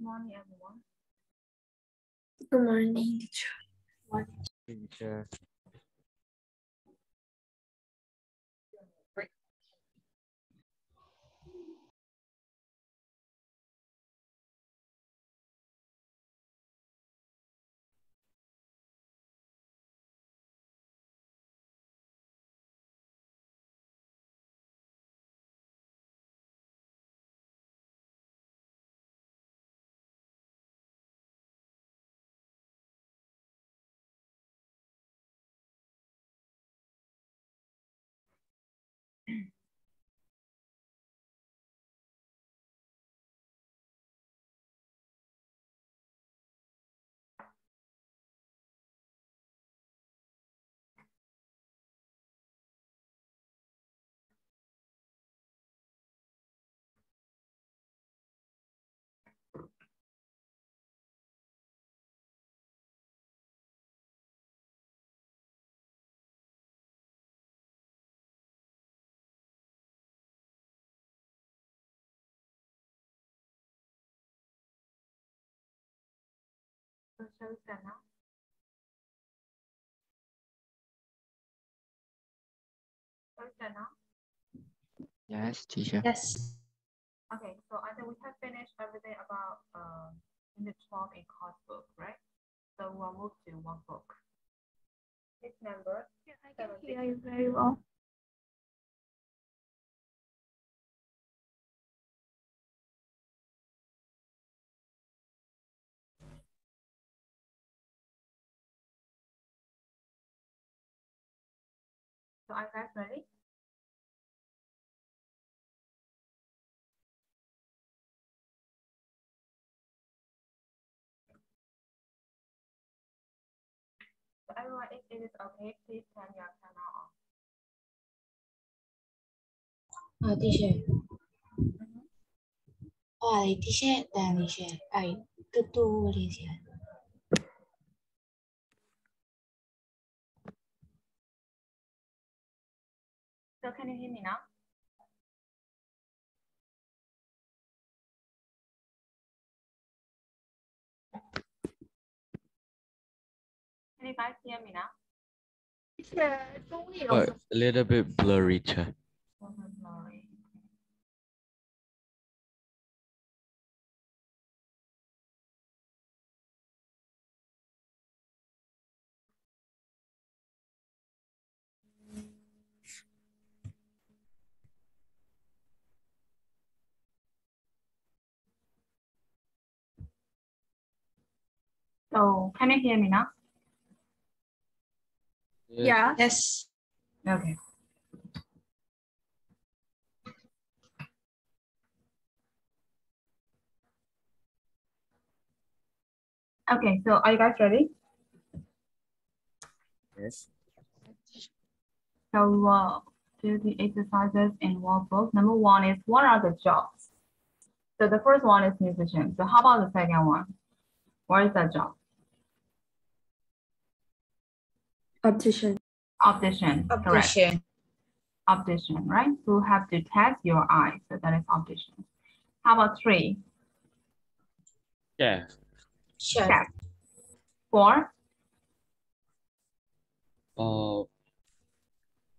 morning, everyone. Good morning, teacher. Teacher. So shall we start now? Shall we start now? Yes, teacher. Yes. Okay, so I think we have finished everything about unit 12 in course book, right? So we'll move to workbook. Page number. Yeah, I can hear you very well. So are you guys ready? So everyone, if it is okay, please turn your camera on. Teacher. Teacher, dan teacher. Tutu teacher. So can you hear me now? Can you guys hear me now? But a little bit blurry, teacher. Sorry. So can you hear me now? Yeah. Yes. Okay. Okay, so are you guys ready? Yes. So do the exercises in workbook. Number one is what are the jobs? So the first one is musician. So how about the second one? What is that job? Optician. Optician. Correct. Optician, right? So you have to test your eyes. So that is optician. How about three? Yeah. Chef. Chef. Four?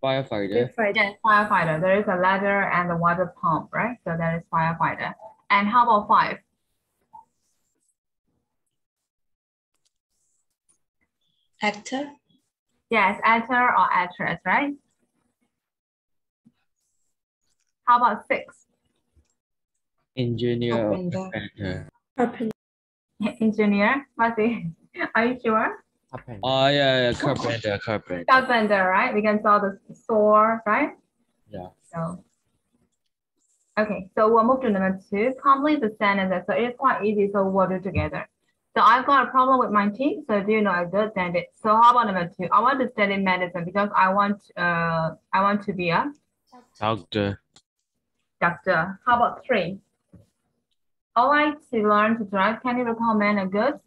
Firefighter. Yes, firefighter. There is a ladder and a water pump, right? So that is firefighter. And how about five? Actor. Yes, actor or actress, right? How about six? Engineer or Carpenter. carpenter. Carpenter. Engineer, Masi, are you sure? Oh, yeah, carpenter. Carpenter, right? We can saw the saw, right? Yeah. So, okay, so we'll move to number two. Complete the sentences. So it's quite easy, so we'll do together. So I've got a problem with my teeth. So do you know I did send it? So how about number two? I want to study medicine because I want to be a Doctor. doctor. How about three? I like to learn to drive. Can you recommend a good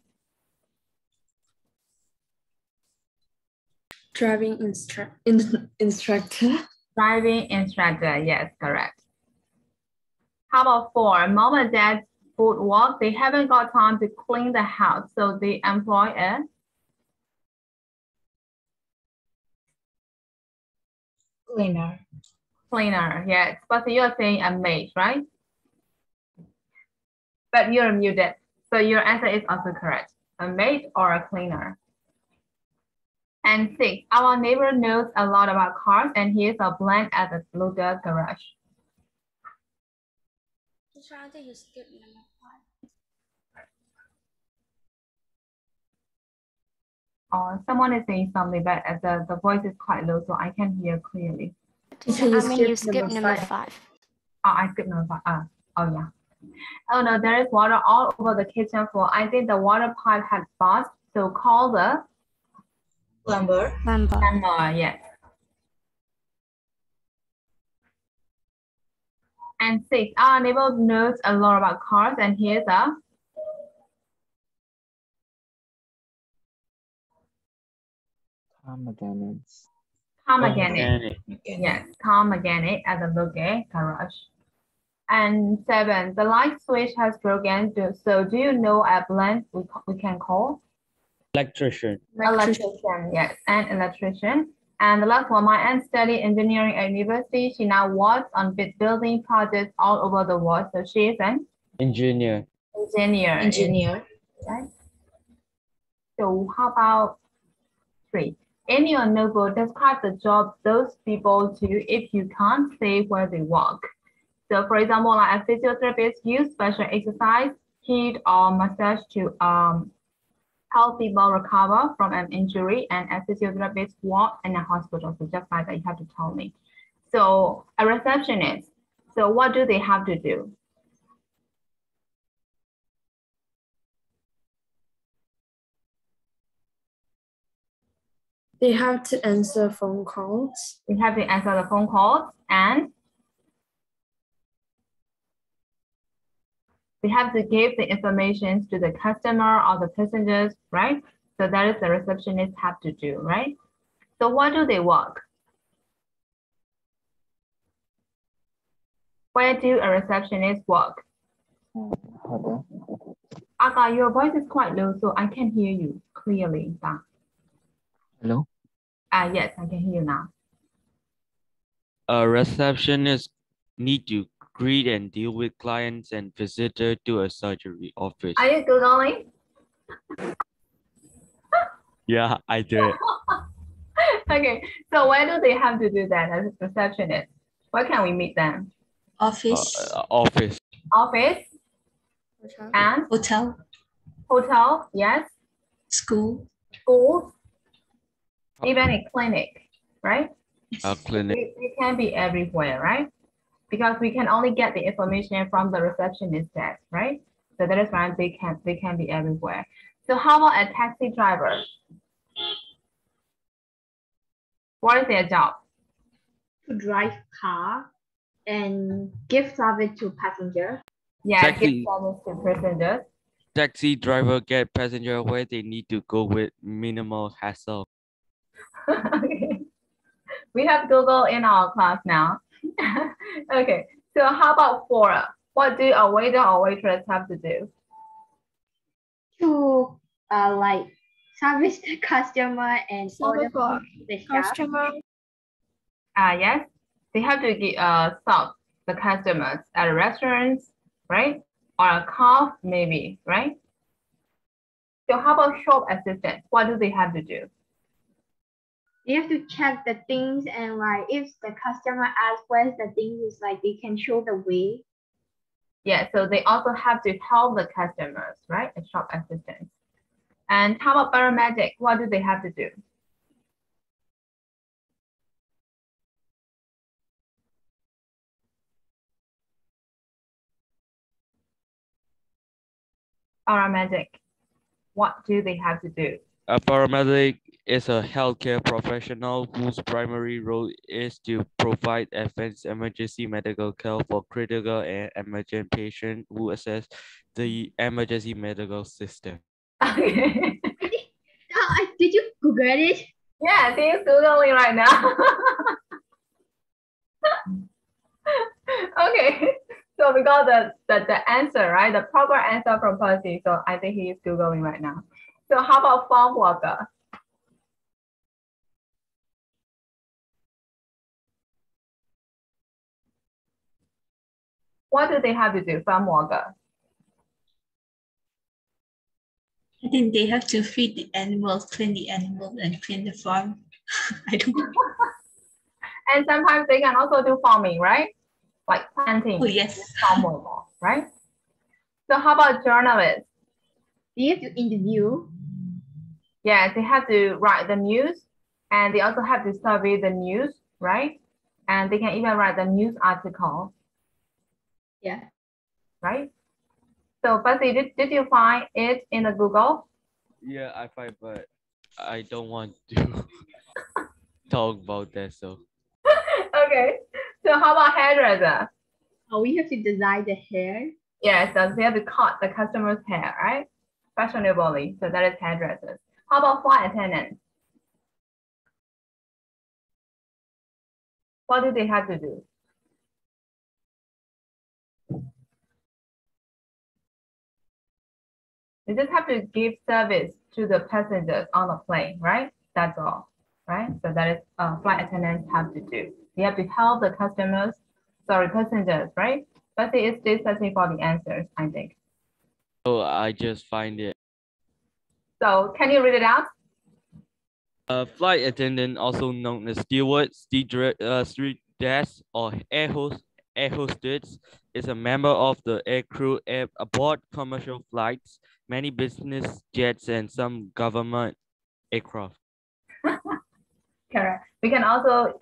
Driving instructor. driving instructor? Yes, correct. How about four? Mom and dad food work, they haven't got time to clean the house, so they employ a Cleaner. cleaner. Yes, but you're saying a maid, right? But you're muted, so your answer is also correct. A maid or a cleaner. And 6, our neighbor knows a lot about cars and he is a blank at the Luda garage. I think you skip number 5. Or someone is saying something, but the voice is quite low, so I can hear clearly. You skip number 5. Oh, I skipped number 5. Oh, yeah. Oh, no, there is water all over the kitchen floor. I think the water pipe had burst, so call the Plumber. plumber, yes. And 6, our neighbor knows a lot about cars, and here's a Car mechanics. car mechanic. Yes, car mechanic at the Luge garage. And 7, the light switch has broken. So do you know a blank we can call? Electrician. Electrician, yes, an electrician. And the last one, my aunt studied engineering at university. She now works on building projects all over the world. So she is an Engineer. engineer. Right? So how about 3? In your notebook, describe the job those people do if you can't say where they work. So for example, like a physiotherapist use special exercise, heat or massage to help people recover from an injury, and a physiotherapist work in a hospital. So just like that, you have to tell me. So a receptionist, so what do they have to do? They have to answer phone calls. They have to answer the phone calls, and they have to give the information to the customer or the passengers, right? So that is the receptionist have to do, right? So what do they work? Where do a receptionist work? Aga, your voice is quite low, so I can hear you clearly. Hello? Yes, I can hear you now. A receptionist need to greet and deal with clients and visitors to a surgery office. Are you Googling? Yeah, I do it. Okay, so where do they have to do that as a receptionist? Where can we meet them? Office. Office. Office and hotel, yes. School. Schools, even a clinic, right? A clinic. We can be everywhere, right? Because we can only get the information from the receptionist desk, right? So that is why they can be everywhere. So how about a taxi driver? What is their job? To drive car and give service to passenger. Yeah, Taxi. give service to passengers. Taxi driver get passenger where they need to go with minimal hassle. Okay. We have Google in our class now. Okay, so how about 4? What do a waiter or waitress have to do? To like service the customer and order for the customer. Yes, they have to serve the customers at restaurants, right? Or a car, maybe, right? So how about shop assistants? What do they have to do? You have to check the things, and like if the customer asks where's the thing, is like they can show the way. Yeah, so they also have to help the customers, right? A shop assistant. And how about paramedic? What do they have to do? Paramedic, what do they have to do? A paramedic is a healthcare professional whose primary role is to provide advanced emergency medical care for critical and emergent patients who access the emergency medical system. Okay. Did you Google it? Yeah, he's Googling right now. Okay, So we got the answer, right? The proper answer from Percy. So I think he is Googling right now. So how about farm worker? What do they have to do, farm worker? I think they have to feed the animals, clean the animals, and clean the farm. I don't know. And sometimes they can also do farming, right? Like planting. Oh, yes. Farm worker, right? So how about journalists? Do you have to interview? Yeah, they have to write the news, and they also have to survey the news, right? And they can even write the news article, Yeah. right? So, Betsy, did you find it in the Google? Yeah, I find, but I don't want to talk about that. So Okay. So how about hairdresser? Oh, we have to design the hair. Yeah, so they have to cut the customer's hair, right? Fashionably. So that is hairdressers. How about flight attendants? What do they have to do? They just have to give service to the passengers on the plane, right? That's all, right? So that is flight attendants have to do. They have to help the passengers, right? But they is still searching for the answers, I think. I just find it. So can you read it out? Flight attendant, also known as steward, stewardess, or air hostess, is a member of the air crew aboard commercial flights, many business jets, and some government aircraft. Correct. We can also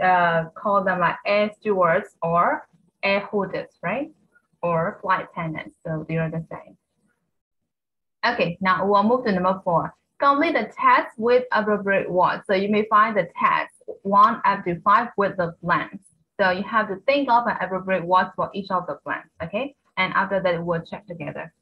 call them like air stewards or air hostess, right? Or flight attendants. So they are the same. Okay, now we'll move to number 4. Complete the test with appropriate words. So you may find the test 1 up to 5 with the blanks. So you have to think of an appropriate word for each of the blanks, okay? And after that, we'll check together.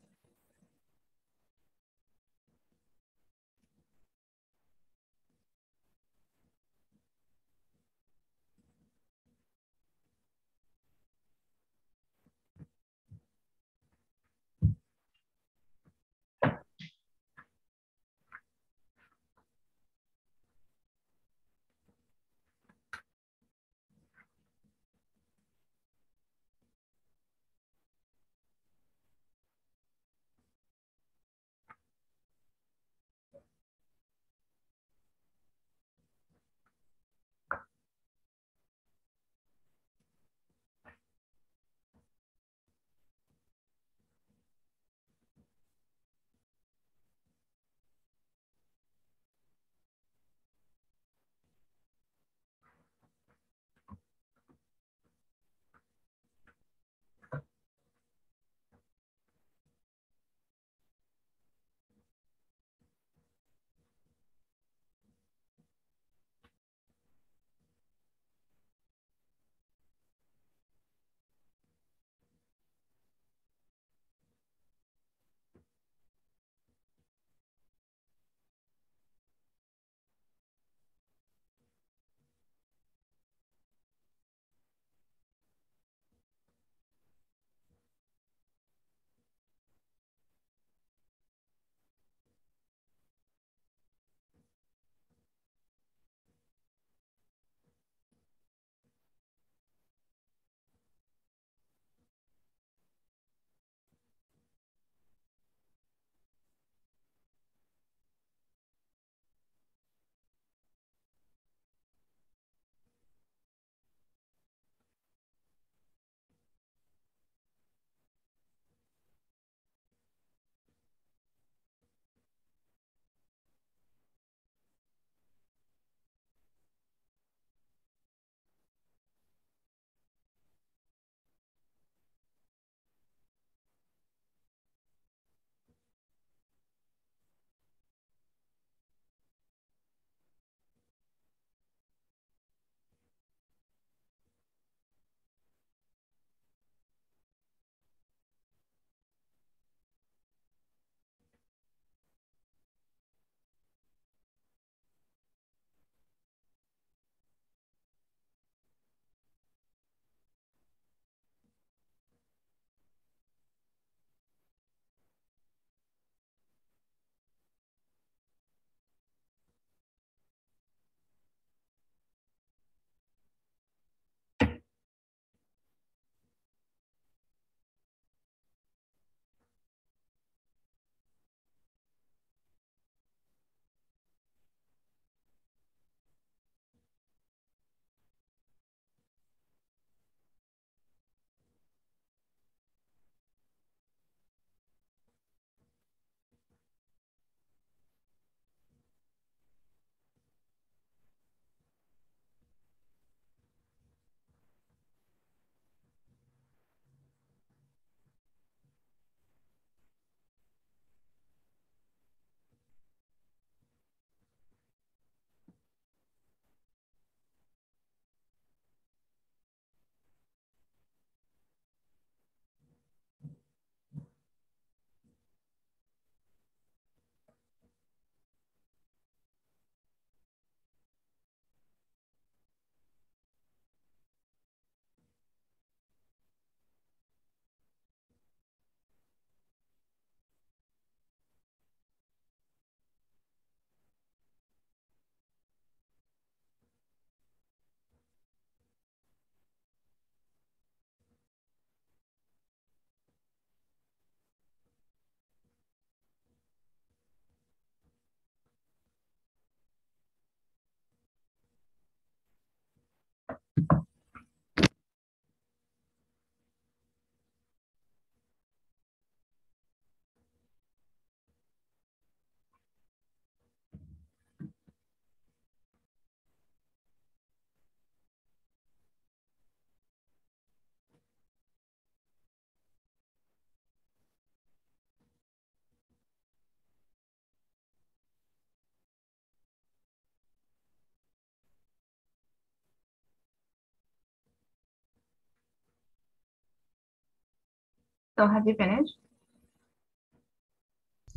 So have you finished?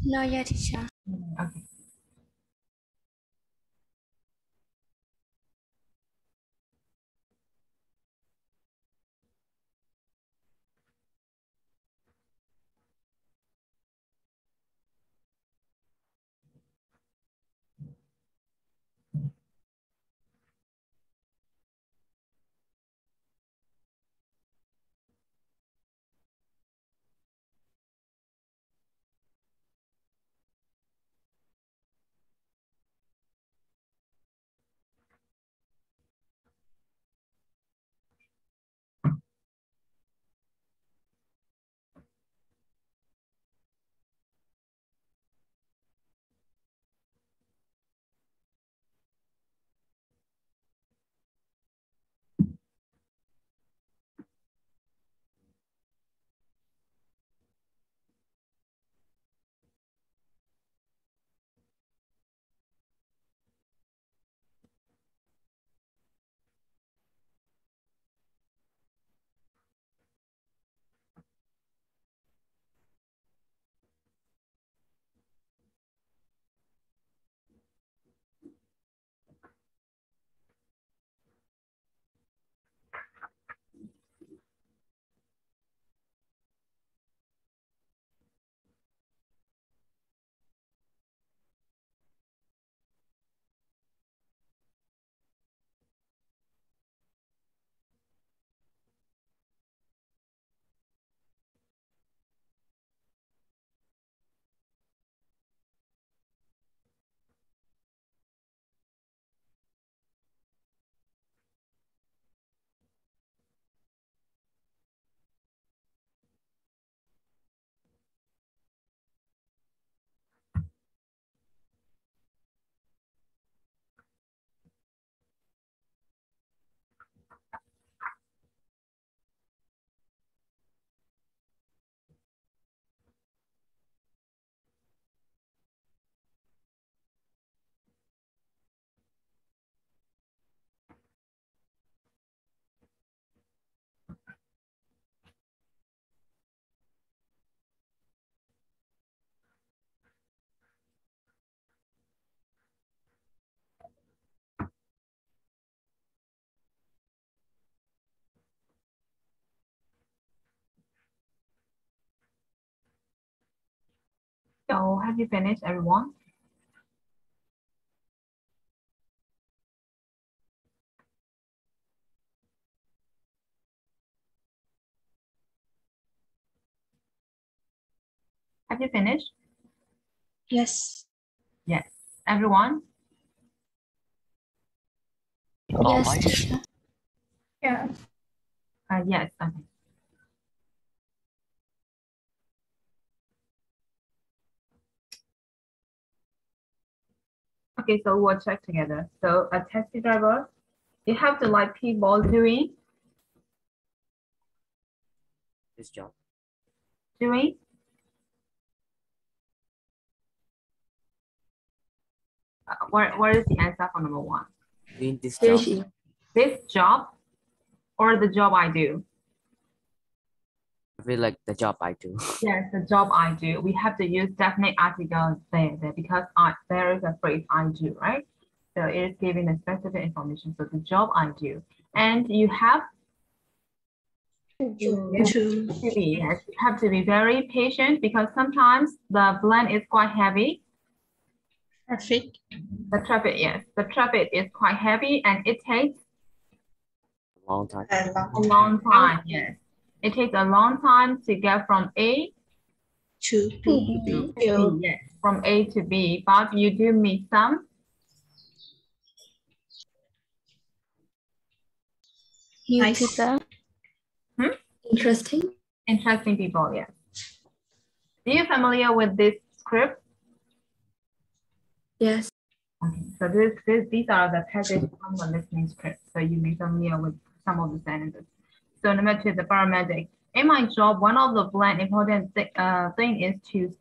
No, yeah, teacher. Okay. So have you finished, everyone? Have you finished? Yes. Yes. Everyone? Yes, teacher. Yeah. Yes. Okay. Okay, so we'll check together. So a taxi driver, you have to like people doing This job. doing where is the answer for number one? Doing this job. This job or the job I do? I feel like the job I do. Yes, the job I do. We have to use definite article there because there is a phrase I do, right? So it is giving the specific information. So the job I do. And you have Two. to be, yes, you have to be very patient because sometimes the blend is quite heavy. Traffic. The traffic, yes, the traffic is quite heavy and it takes Long time. a long time, yes. It takes a long time to get from A To B. to B, yes, from A to B, but you do meet some New Nice. people. Interesting. Interesting people, yes. Are you familiar with this script? Yes. Okay, so these are the passage from the listening script. So you may be familiar with some of the sentences. So number 2, the paramedic. In my job, one of the bland important thing is to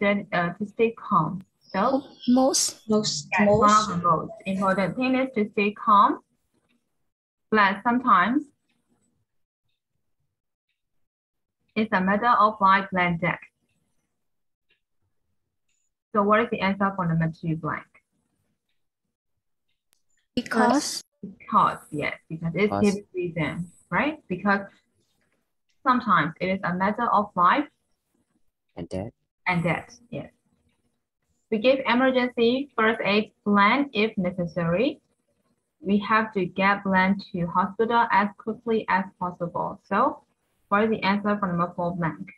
stay calm. So Most. Most. yes, one of the most important thing is to stay calm. But sometimes it's a matter of life and death. So what is the answer for number 2 blank? Because. Because, yes, because it's Because. given reason, right? Because sometimes it is a matter of life And that. and death, yes. We give emergency first aid plan if necessary. We have to get plan to hospital as quickly as possible. So what is the answer for number 4 blank?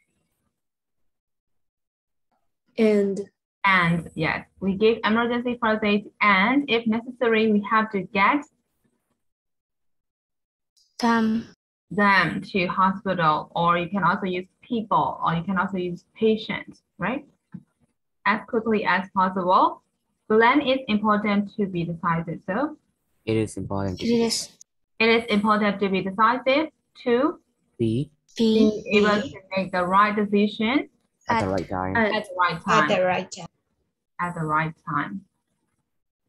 And Yes, we give emergency first aid and if necessary, we have to get Them to hospital, or you can also use people, or you can also use patients, right? As quickly as possible. Plan is important to be decisive. So It is important to it is it is important to be decisive to be be be able to make the right decision at the right time. at the right time. At the right time.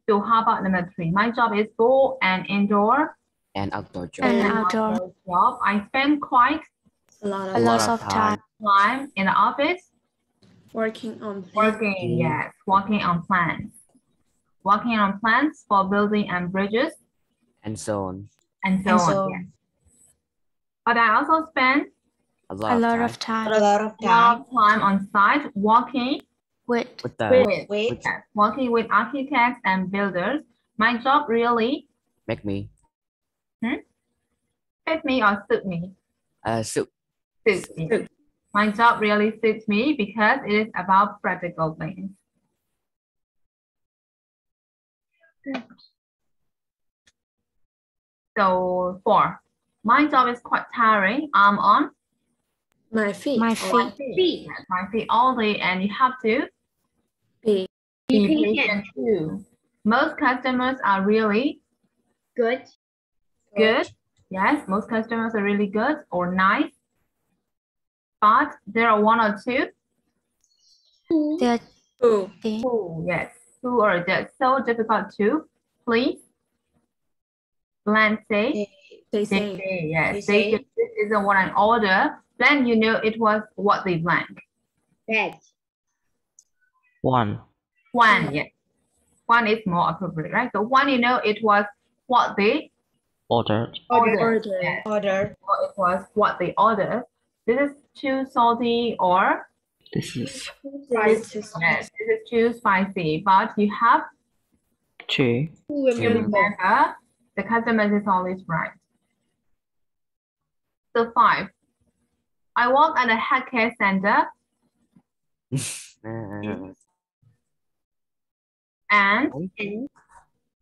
So how about number 3? My job is both an indoor And outdoor job. an and outdoor job. I spend quite a lot a of lot of time. time in the office working on plans. working, yes, working on plans. Working on plans for building and bridges And so on. and so on. Yes. But I also spend A A lot lot of of time. time a lot of time on site working with With the yes, working with architects and builders. My job really make me fit me or suit me. suit. Suits me. My job really suits me because it is about practical things. So 4, my job is quite tiring. I'm on my feet. my my feet. feet. Yes, my feet all day, and you have to Be be patient too. Most customers are really Good. good. Yes, most customers are really good or nice. But there are 1 or 2 They're who who, yes, who are just so difficult to please. Blank say, they they say. say, yes, they say this isn't what I order. Then you know it was what they blank. Bad. 1. 1, yes. 1 is more appropriate, right? So 1, you know it was what they Ordered. ordered. Yes. Order. Or it was what they ordered. This is too salty or This is yes, this is too spicy. But you have 2. to remember the customer is always right. So 5, I work at a health care center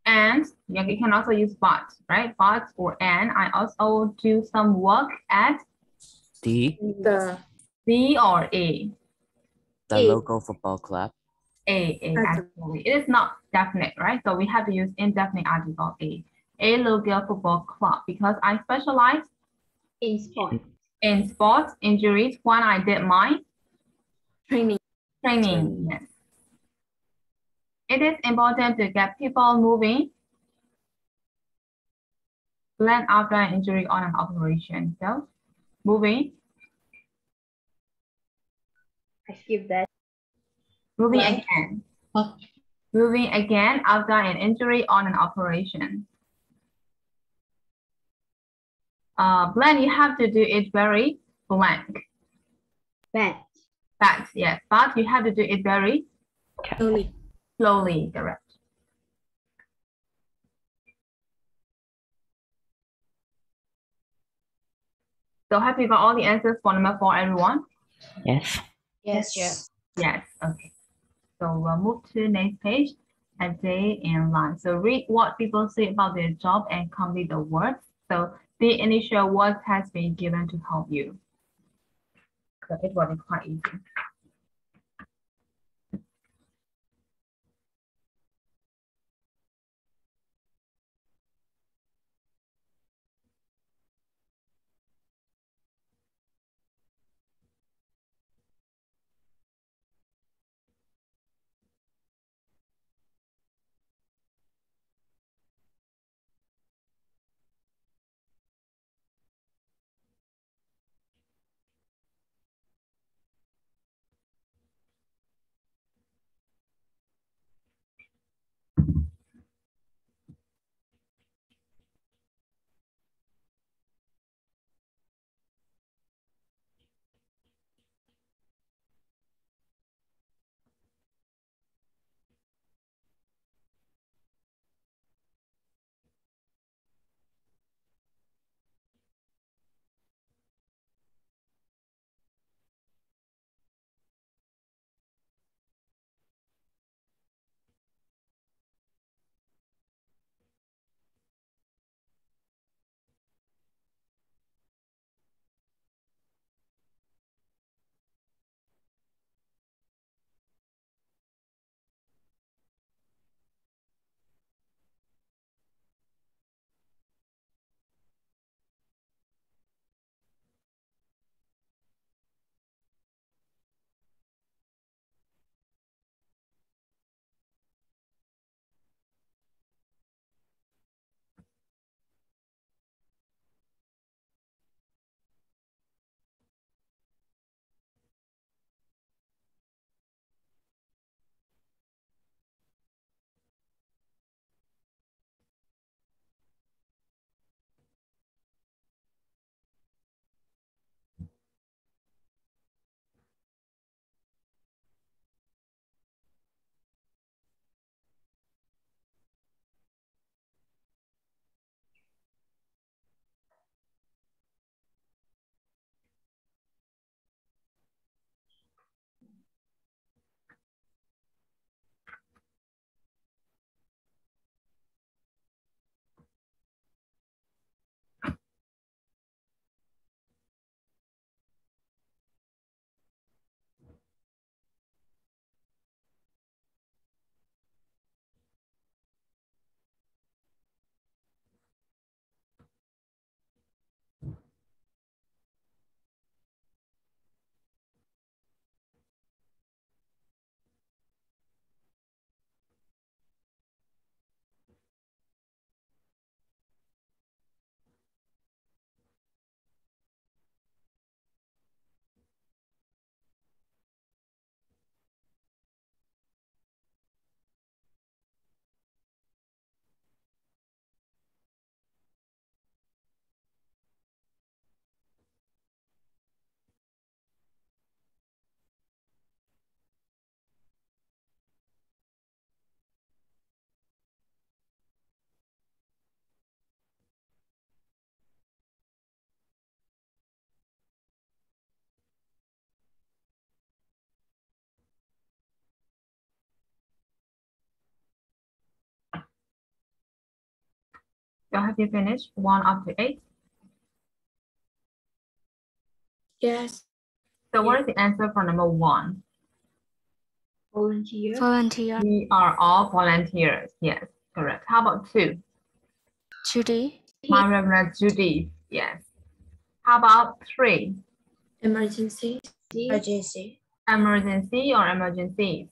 and yeah, you can also use but, right? But or and. I also do some work at the or a. The local football club. A, actually. It is not definite, right? So we have to use indefinite article a. A local football club because I specialize In sport. in sports injuries when I did my Training. Yes. It is important to get people moving plan after an injury on an operation. So moving. I skip that. Moving Blank. again. Oh. Moving again after an injury on an operation. Blank, you have to do it very blank. Bad. But yes, but you have to do it very slowly, correct. So have you got all the answers for number 4, everyone? Yes. Yes. Yes, okay. So we'll move to the next page, a day in life. So read what people say about their job and complete the words. So The initial what has been given to help you. So it was quite easy. So have you finished 1 up to 8? Yes. So what is the answer for number 1? Volunteer. Volunteer. We are all volunteers. Yes, correct. How about 2? Judy. My Reverend Judy. Yes. How about 3? Emergency. Emergency. Emergency or emergencies,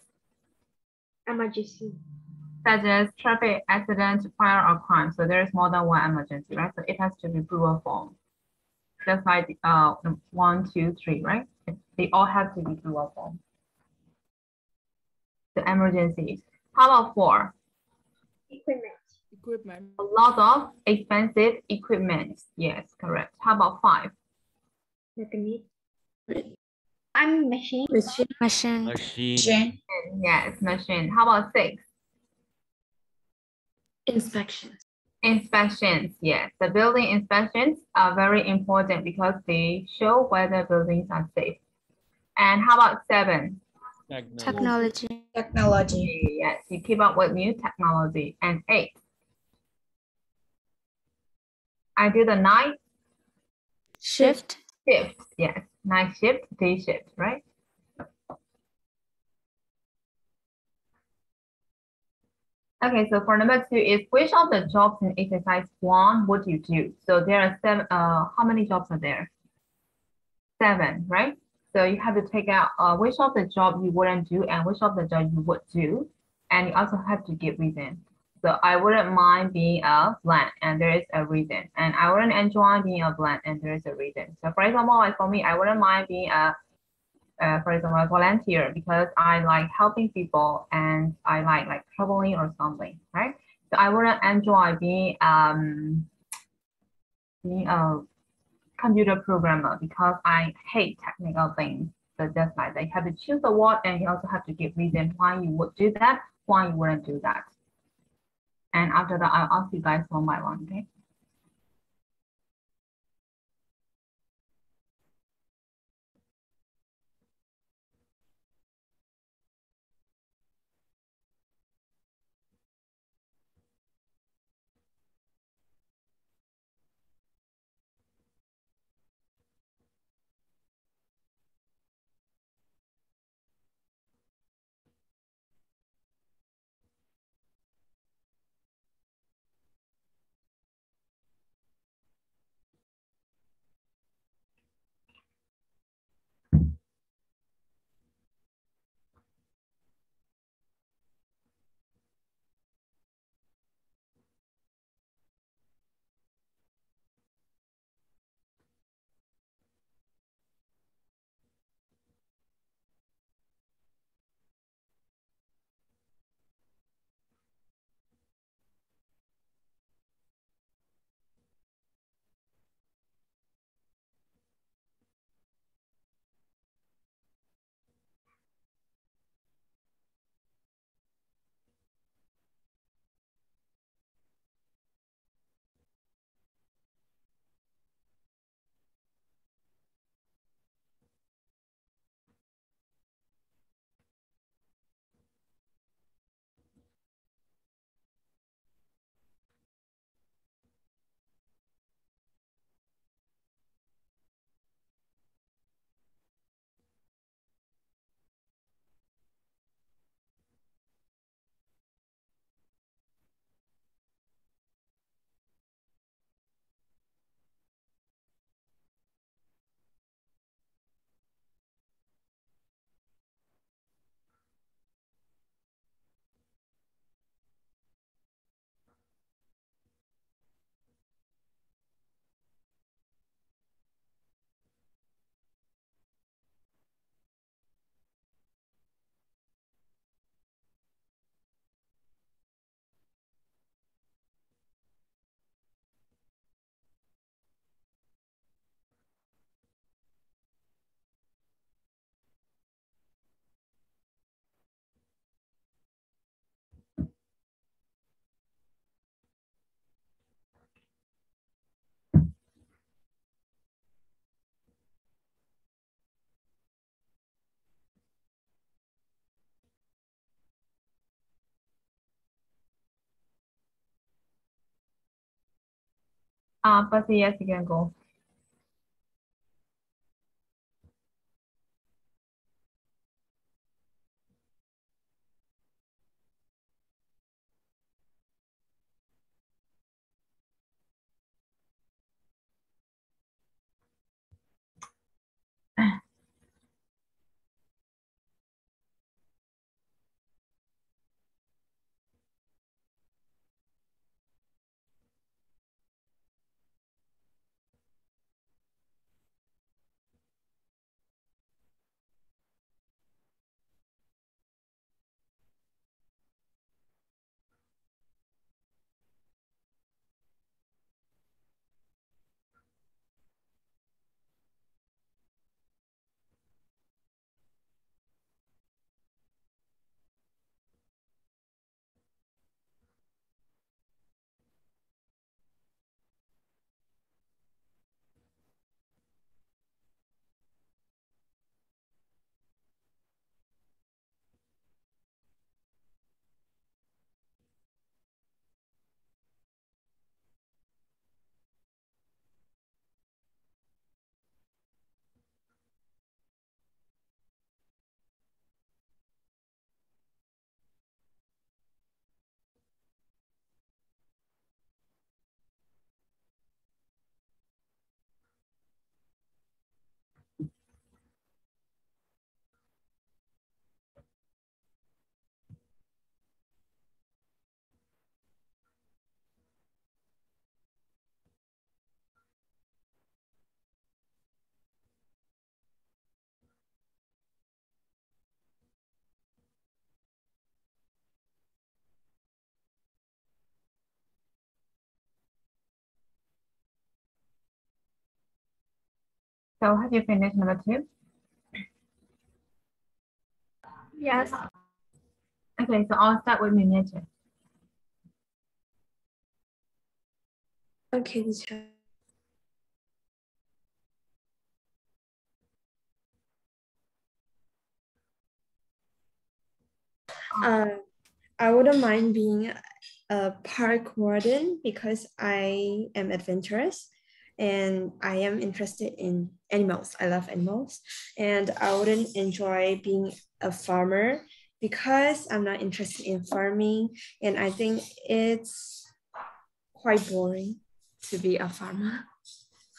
Emergency. such as traffic accident, fire, or crime. So there is more than one emergency, right? So it has to be plural form. Just like 1, 2, 3, right? They all have to be plural form. The emergencies. How about 4? Equipment. A lot of expensive equipment. Yes, correct. How about 5? Mechanic. I'm machine. Machine. Machine. Machine. Yes, machine. How about 6? Inspections. Inspections. Yes, the building inspections are very important because they show whether buildings are safe. And how about 7? Technology. Technology. Yes, you keep up with new technology. And 8. I do the night Shift. Shift, yes. Night shift, day shift, right? Okay, so for number 2 is which of the jobs in exercise 1 would you do? So there are 7, how many jobs are there? 7, right? So you have to take out which of the job you wouldn't do and which of the job you would do. And you also have to give reason. So I wouldn't mind being a blank and there is a reason. And I wouldn't enjoy being a blank and there is a reason. So for example, like for me, I wouldn't mind being for example, a volunteer because I like helping people and I like traveling or something, right? So I wouldn't enjoy being a computer programmer because I hate technical things. So just like that, you have to choose a word and you also have to give reason why you would do that, why you wouldn't do that. And after that, I'll ask you guys one by one, okay? But yes, you can go. So have you finished number 2? Yes. Okay, so I'll start with miniature. Okay, teacher. I wouldn't mind being a park warden because I am adventurous and I am interested in animals. I love animals. And I wouldn't enjoy being a farmer because I'm not interested in farming. And I think it's quite boring to be a farmer.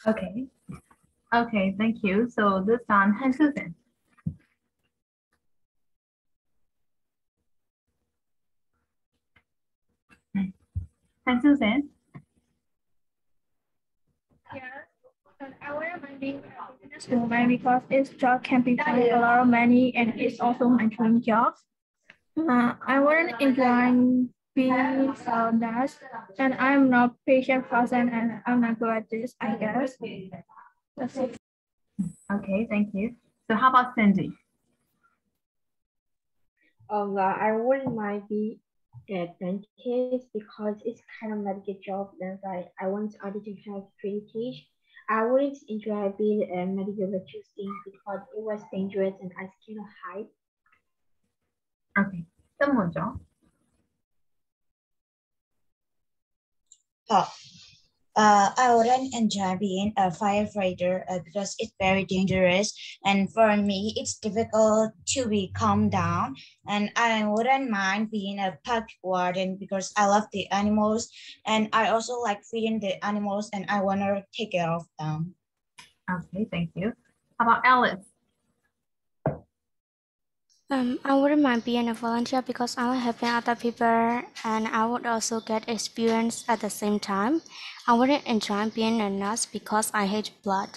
Okay. Okay, thank you. So this time, Han Susan. Han Susan. Yeah, and I wouldn't mind being a businesswoman because this job can be paid a lot of money and it's also my dream job. I wouldn't enjoy being a nurse, and I'm not patient person and I'm not good at this, I guess. That's it. Okay, thank you. So how about Cindy? I wouldn't mind be a dentist because it's kind of medical job that I want other to have free teach. I wouldn't enjoy being a medical assistant because it was dangerous and I cannot hide. Okay, 또 뭐죠? I wouldn't enjoy being a firefighter because it's very dangerous. And for me, it's difficult to be calm down. And I wouldn't mind being a park warden because I love the animals. And I also like feeding the animals and I want to take care of them. Okay, thank you. How about Alice? I wouldn't mind being a volunteer because I like helping other people and I would also get experience at the same time. I wouldn't enjoy being a nurse because I hate blood.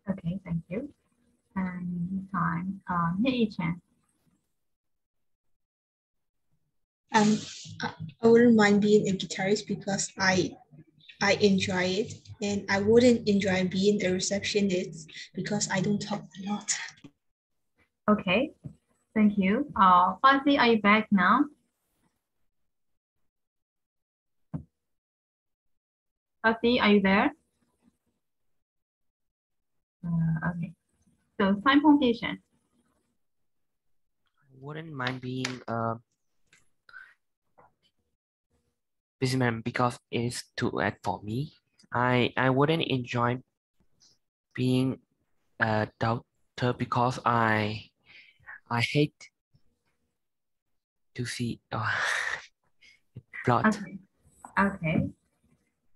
Okay, thank you. And this time, Nay Nwe. I wouldn't mind being a guitarist because I enjoy it, and I wouldn't enjoy being a receptionist because I don't talk a lot. Okay, thank you. Fuzzy, are you back now? Fuzzy, are you there? Okay. So sign foundation. I wouldn't mind being a businessman because it's too late for me. I wouldn't enjoy being a doctor because I hate to see blood. Okay. Okay.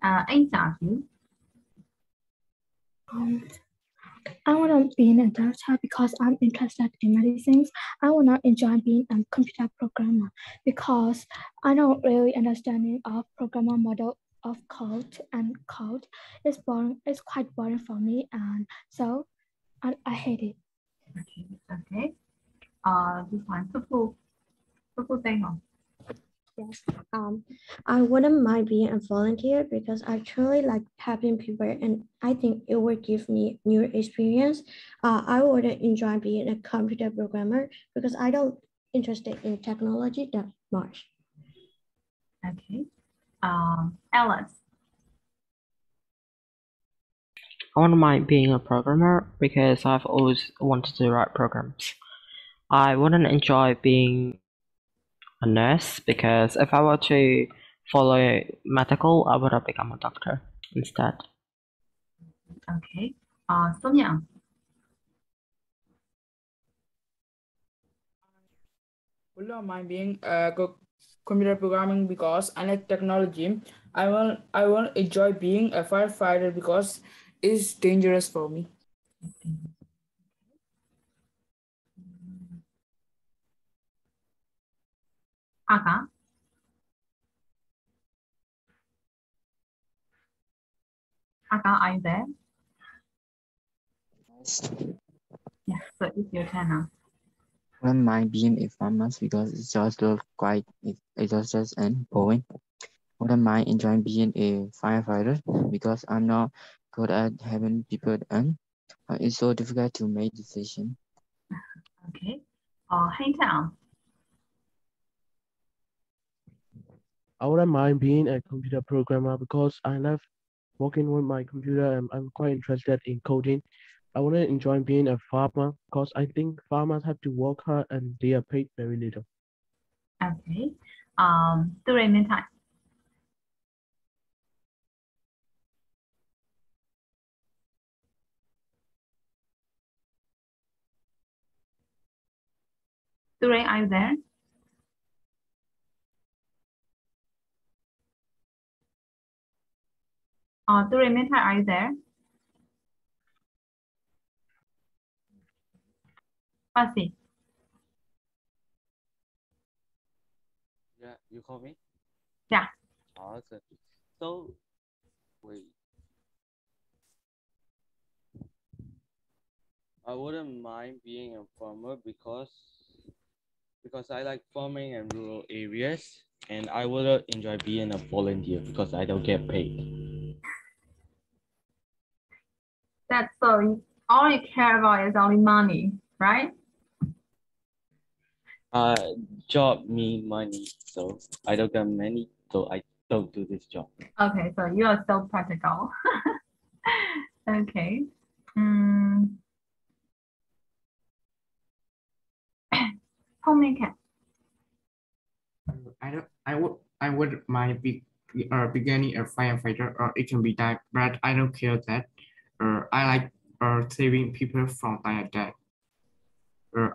Anh Chào Hiếu. I want to be a doctor because I'm interested in medicines. I will not enjoy being a computer programmer because I don't really understanding of programmer model of code and code. It's boring. It's quite boring for me, and so I hate it. Okay. Okay. This one, Supu. Supu Tengong. Yes. I wouldn't mind being a volunteer because I truly like helping people and I think it would give me new experience. I wouldn't enjoy being a computer programmer because I don't interested in technology that much. Okay. Alice. I wouldn't mind being a programmer because I've always wanted to write programs. I wouldn't enjoy being a nurse because if I were to follow medical, I would have become a doctor instead. Okay. Sonia. Wouldn't mind being computer programming because I like technology. I will enjoy being a firefighter because it's dangerous for me. Aka. Aka, are you there? Yeah, so it's your turn now. Wouldn't mind being a farmer because it just looks quite exhausting and boring. Wouldn't mind enjoying being a firefighter because I'm not good at having people and It's so difficult to make decision. Okay. Hang down. I wouldn't mind being a computer programmer because I love working with my computer and I'm quite interested in coding. I wouldn't enjoy being a farmer because I think farmers have to work hard and they are paid very little. Okay. The remaining time. Ture, are you there? Ture Mehta, are you there? Pasi. Yeah, you call me? Yeah. Okay. So, wait. I wouldn't mind being a farmer because I like farming in rural areas, and I would enjoy being a volunteer because I don't get paid. That's so all you care about is only money, right? Job mean money, so I don't get money, so I don't do this job. Okay, so you are so practical. Okay. Homemaker. I would mind beginning a firefighter, or it can be that, but I don't care that. I like saving people from dying death.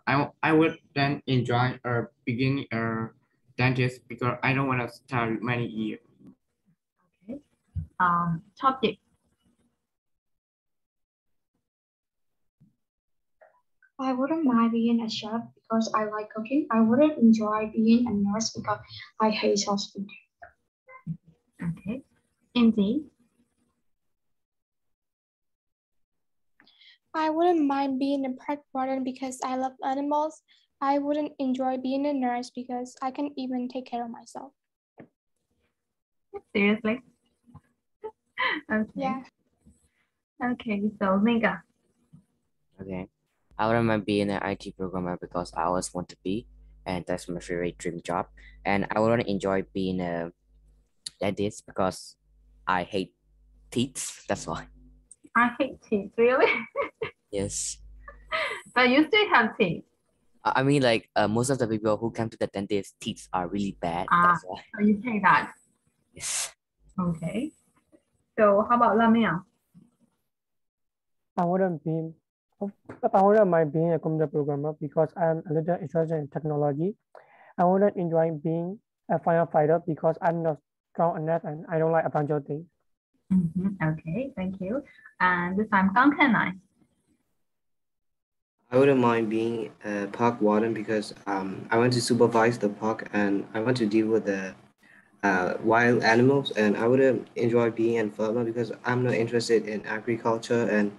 I would then enjoy beginning a dentist because I don't want to start many years. Okay. Topic. I wouldn't mind being a chef because I like cooking. I wouldn't enjoy being a nurse because I hate hospital. Okay. Indeed. I wouldn't mind being a park warden because I love animals. I wouldn't enjoy being a nurse because I can even take care of myself. Seriously? Okay. Yeah. Okay, so Mega. Okay. I wouldn't mind being an IT programmer because I always want to be, and that's my favorite dream job. And I wouldn't enjoy being a dentist because I hate teeth. That's why. I hate teeth, really? Yes. But you still have teeth. I mean, like most of the people who come to the dentist, teeth are really bad. That's why. So you say that. Yes. Okay. So how about Lamia? I wouldn't mind being a computer programmer because I'm a little interested in technology. I wouldn't enjoy being a firefighter because I'm not strong enough and I don't like a bunch of things. Okay, thank you. And this time, Kangkanai. I wouldn't mind being a park warden because I want to supervise the park and I want to deal with the wild animals, and I would enjoy being a farmer because I'm not interested in agriculture and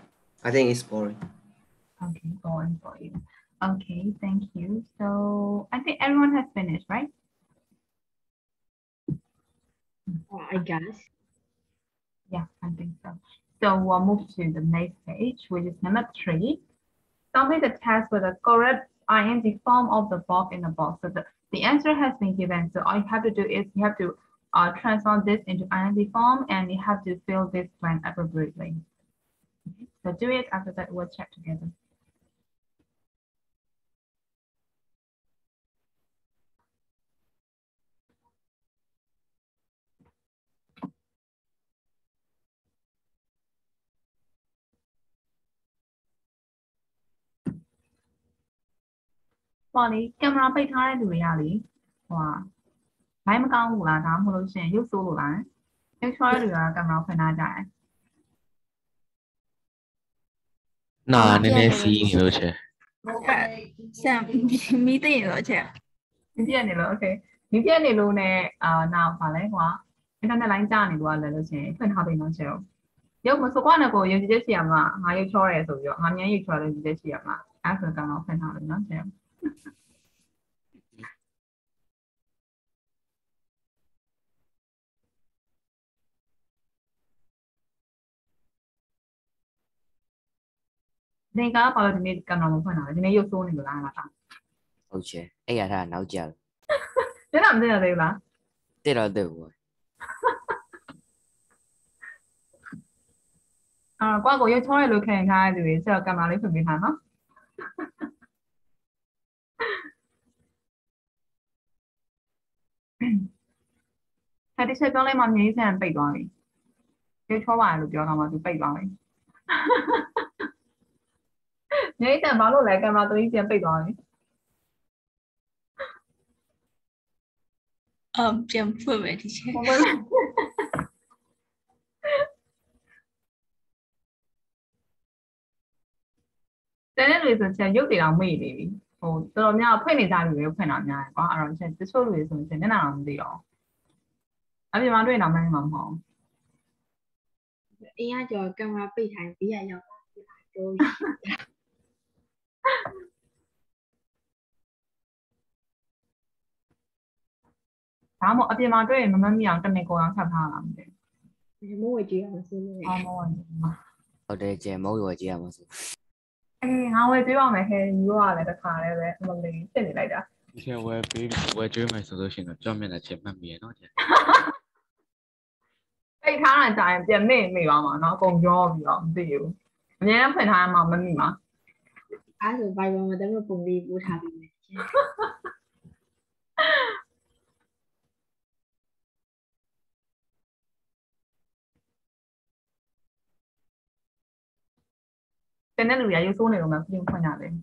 I think it's boring. Okay, boring for you. Okay, thank you. So I think everyone has finished, right? I guess. Yeah, I think so. So we'll move to the next page, which is number 3. Complete the test with the correct ing form of the verb in the box. So the answer has been given. So all you have to do is you have to transform this into ing form and you have to fill this blank appropriately. Okay, so do it. After that, we'll check together. Molly, camera ပိတ်ထားတဲ့လူတွေကလေဟိုလိုင်းမကောင်းဘူးလားဒါမှမဟုတ်လို့ရှိရင်ရုပ်ဆိုးလို့လားရုပ်ချောတဲ့လူကကင်မရာဖွင့်ထားကြတယ် Nah, nene si ni lo che. 像မီးသိရင်တော့ချက်မပြတ်နေလို့ okay မပြတ်နေလို့ ਨੇ နောက်ပါလဲကွာ internet လိုင်းကျနေလို့လည်းလို့ရှိရင်ဖွင့်ထားပြီးတော့ချက်ရုပ်မဆိုကွာနဲ့ကိုရုပ်ကြည့်ချက်ရှိရမလားငါရုပ်ချောတယ်ဆိုပြီးတော့ငါမြန်ရုပ်ချောတယ်ကြည့်ချက်ရှိရမလားအဲ့ဆိုကင်မရာဖွင့်ထားလို့နော်ချက် သင်ကဘာလို့ဒီနေ့ကင်မရာမဖွင့်တာလဲဒီနေ့ရုပ်ဆိုးနေလို့လားငါသား ဟုတ်ချေအဲ့ရထားနောက်ကြ တဲ့တာမသိရသေးဘူးလား တဲ့တော့တဲ့ဘူး ကွာကိုရုပ်ချောရလို့ခံထားရသူတွေဆိုတော့ကင်မရာလေးဖွင့်ပေးထားနော်အဲ့ဒီချက်ပြောလိုက်မှမြေးဆန်ပိတ်သွားပြီရုပ်ချောပါလို့ပြောတော့မှသူပိတ်သွားပြီမြေးဆန်ဘာလို့လဲကင်မရာ3ပြန်ပိတ်သွားပြီ ပြန်ဖွင့်မယ်ဒီချက် တဲ့တဲ့လူတွေဆိုချက်ရုပ်တွေတော့မေ့နေပြီဟိုတော်တော်များဖွင့်နေကြပြီပဲဖွင့်တာများတယ်ကွာအဲ့တော့ချက်တချို့လူတွေဆိုရင်မျက်နှာတော့မသိတော့အပြင်မှာတွေ့တော့မှန်းမှာမဟုတ် အင်းကကြောကင်မရာပိတ်ထိုင်ဘေးရရောက်တော့ ဒါမှမဟုတ်အပြင်မှာတွေ့ရင်မမမိအောင်တမင်ကိုအောင်ဆက်ထားတာမသိ မိုးဝဲကြည့်အောင်ဆိုလို့ အော်မော ဟုတ်တယ်ကျဲမဟုတ်ရောကြည့်ရမှာဆို အေးငါဝယ်တွေ့ပါမယ်ခဲယူရတယ်တခါလေးပဲအမလေးဖြစ်နေလိုက်တာ ကျဲဝယ်ပေးဝယ်ကျွေးမယ်ဆိုလို့ရှိရင်တော့ကြောက်မျက်နှာချက်မှတ်မိရနော်ကျဲ ပိတ်ထားတာကြာရင်ပြန်မေ့ပါမှာเนาะအကုန်ရောပြီးတော့မသိဘူးအများနဲ့ဖွင့်ထားမှမမိမှာ အဲ့ဆို Viber မှာတမပုံလေးပို့ထားပြီးမယ် တဲ့တဲ့လူတွေကရုပ်ဆိုးနေတော့မှပြင်ဖွင့်ရတယ်ဒ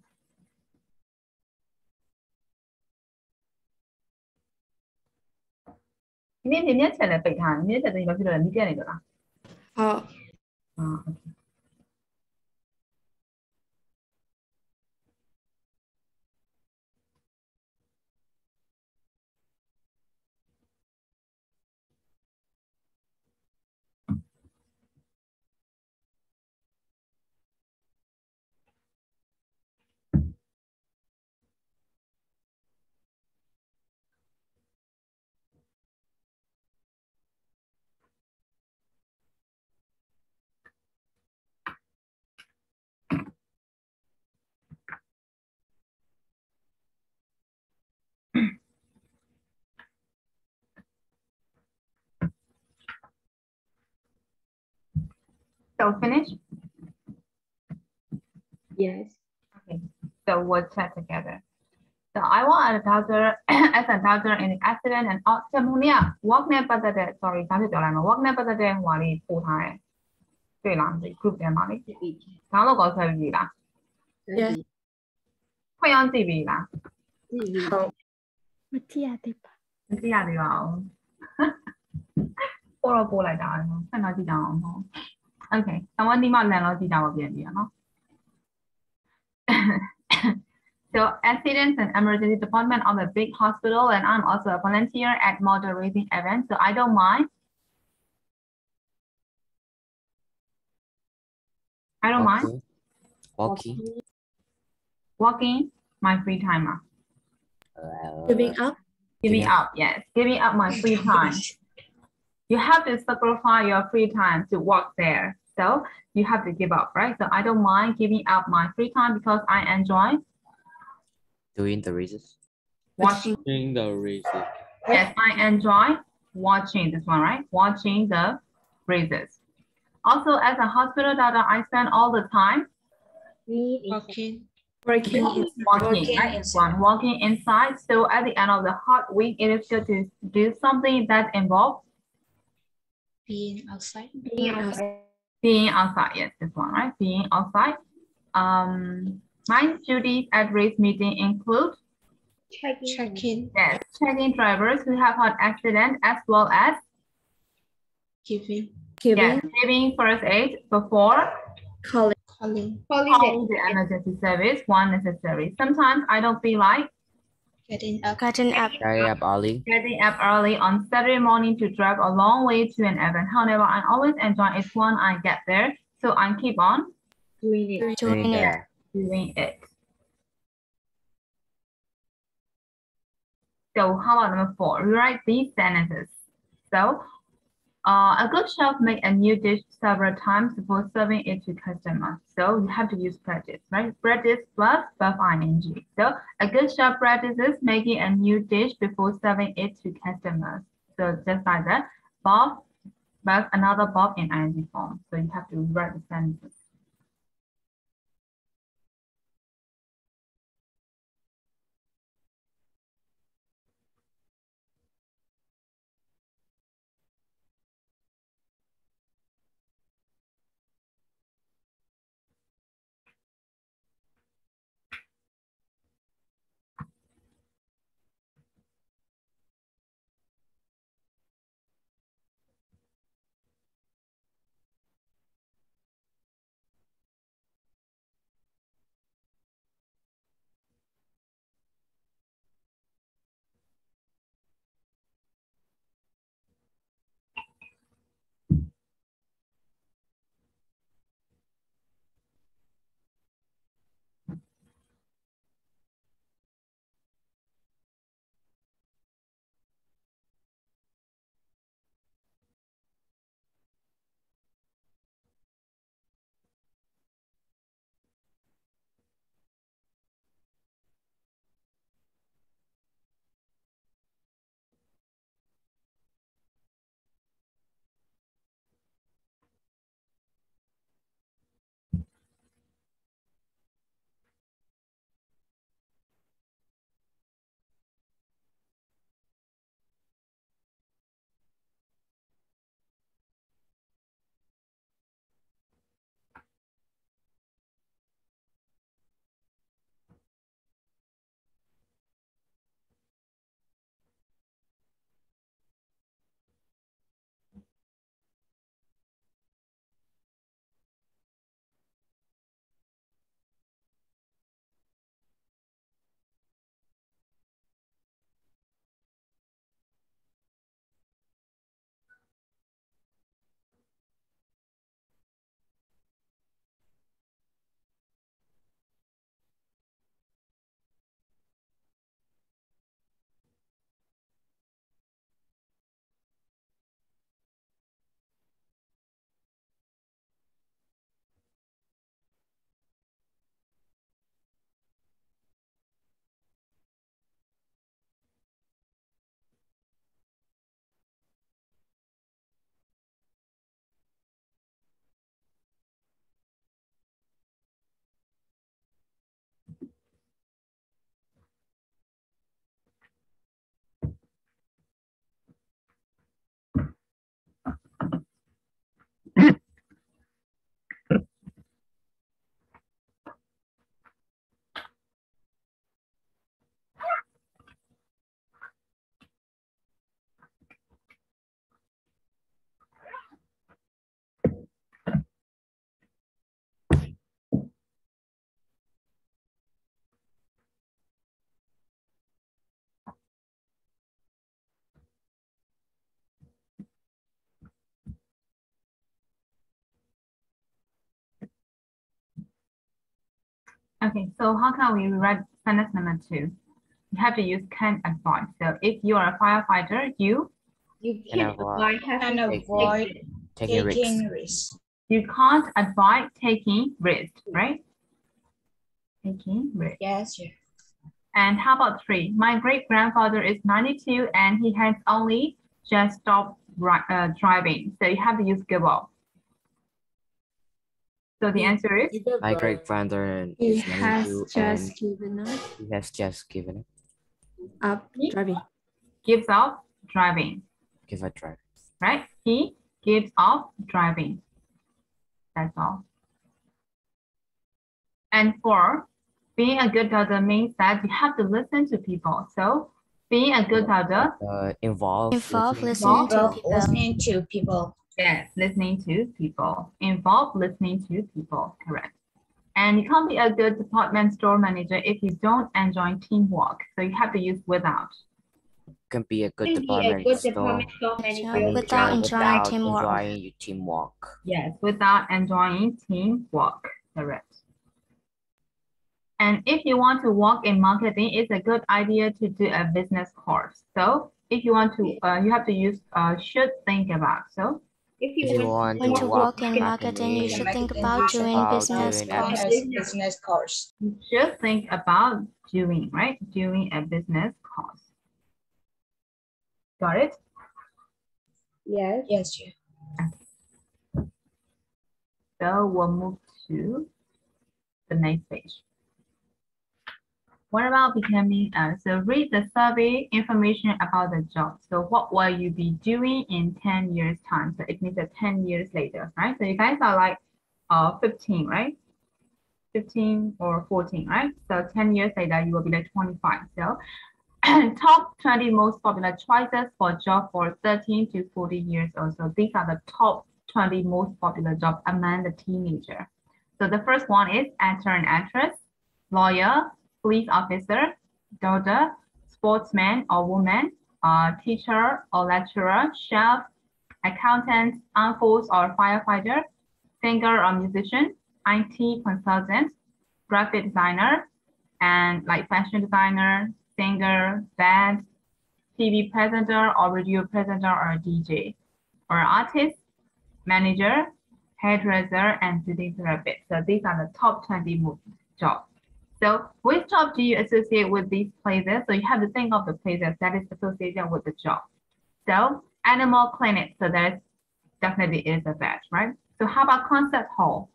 ီနေ့မြက်ချက်လည်းပိတ်ထားတယ်မြက်ချက်သိဘာဖြစ်လို့လဲမိပြက်နေတော့လား ဟုတ် အာโอเค So finish? Yes. Okay. So we'll chat together. So I want a doctor as a doctor in the accident and Monia walk near but sorry, walk near but the one full time. 对啦，这 group ထဲမှာလေ။ဒါတော့ကောဆက်ပြီလား Yes ဖွင့်အောင်ကြည့်ပြီလား ဟုတ် မကြည့်ရသေးပါ မကြည့်ရသေးပါဘူးပို့တော့ပို့လိုက်တာနော်ဆက်တော့ကြည့်ကြအောင်ပေါ့ Okay တဝန်ဒီမှာလန်တော့ကြည့်ကြပါပြန်ပြီနော် So accidents and emergency department of a big hospital and I'm also a volunteer at model racing events so I don't mind I don't mind walking my free time giving up yes giving up my free time you have to sacrifice your free time to walk there so you have to give up right so I don't mind giving up my free time because I enjoy doing the races watching the races yes I enjoy watching this one right watching the races also as a hospital doctor I spend all the time walking inside so at the end of the hot week it is good to do something that involves being outside being outside yes this one right being outside my duties at race meeting include checking yes checking drivers who have had accident as well as giving giving first aid before calling the emergency service when necessary. Sometimes I don't feel like getting up getting up early on Saturday morning to drive a long way to an event. However, I always enjoy it when I get there, so I keep on doing it. So how about number 4? Rewrite these sentences. So A good chef make a new dish several times before serving it to customers. So you have to use practice, right? Practice plus verb ing. So a good chef practices making a new dish before serving it to customers. So just like that, Bob, but another Bob in ing form. So you have to write the sentence. Okay, so how can we write sentence number 2? You have to use can avoid. So if you are a firefighter, you can avoid taking risks. You can't avoid taking risk, right? Taking risk. Yes, yes. And how about 3? My great-grandfather is 92 and he has only just stopped driving. So you have to use give up. So the answer is? My great-grandfather is 92 and he has just given up driving. Gives up driving. Give up driving. Right? He gives up driving. That's all. And 4, being a good daughter means that you have to listen to people. So being a good daughter involve listening to people. Yes, listening to people. Involve listening to people. Correct. And you can't be a good department store manager if you don't enjoy teamwork. So you have to use without. Can be a good department store manager without enjoying teamwork. Yes, without enjoying teamwork. Correct. And if you want to work in marketing, it's a good idea to do a business course. So if you want to, you have to use should think about. So If you want When to work work in marketing, you should think about you doing about business doing a course. Business course. you should think about doing, right? Doing a business course. Got it? Yes. Yes, yeah. So we'll move to the next page. What about becoming, so read the survey information about the job. So what will you be doing in 10 years time? So it means that 10 years later, right? So you guys are like 15, right? 15 or 14, right? So 10 years later, you will be like 25. So top 20 most popular choices for job for 13 to 40 years old. So these are the top 20 most popular jobs among the teenager. So the first one is actor and actress, lawyer, police officer, doctor, sportsman or woman, teacher or lecturer, chef, accountant, armed force or firefighter, singer or musician, IT consultant, graphic designer, and like fashion designer, singer, band, TV presenter or radio presenter or DJ, or artist, manager, hairdresser, and sitting therapist. So these are the top 20 jobs. So which job do you associate with these places? So you have to think of the places that is associated with the job. So animal clinic, so that definitely is a vet, right? So how about concert hall?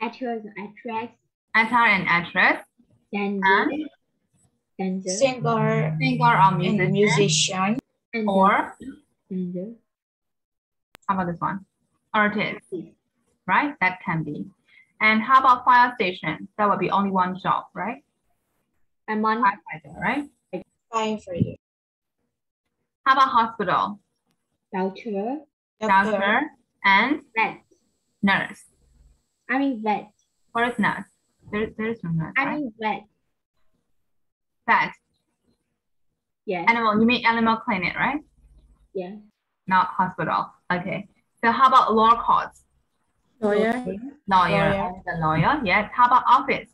Actors, actress. Actor and actress. Dancer. Singer or musician. and musician. Or Dancer. how about this one? Artist, right? That can be. And how about fire station? That would be only one job, right? And one firefighter, right? Firefighter. How about hospital? Doctor. Doctor and vet. Nurse. I mean vet. What is nurse? There is no nurse, right? I mean vet. Vet. Yeah. Animal, you mean animal clinic, right? Yeah. Not hospital. Okay. So how about law courts? Lawyer. Lawyer. The lawyer, yes. How about office?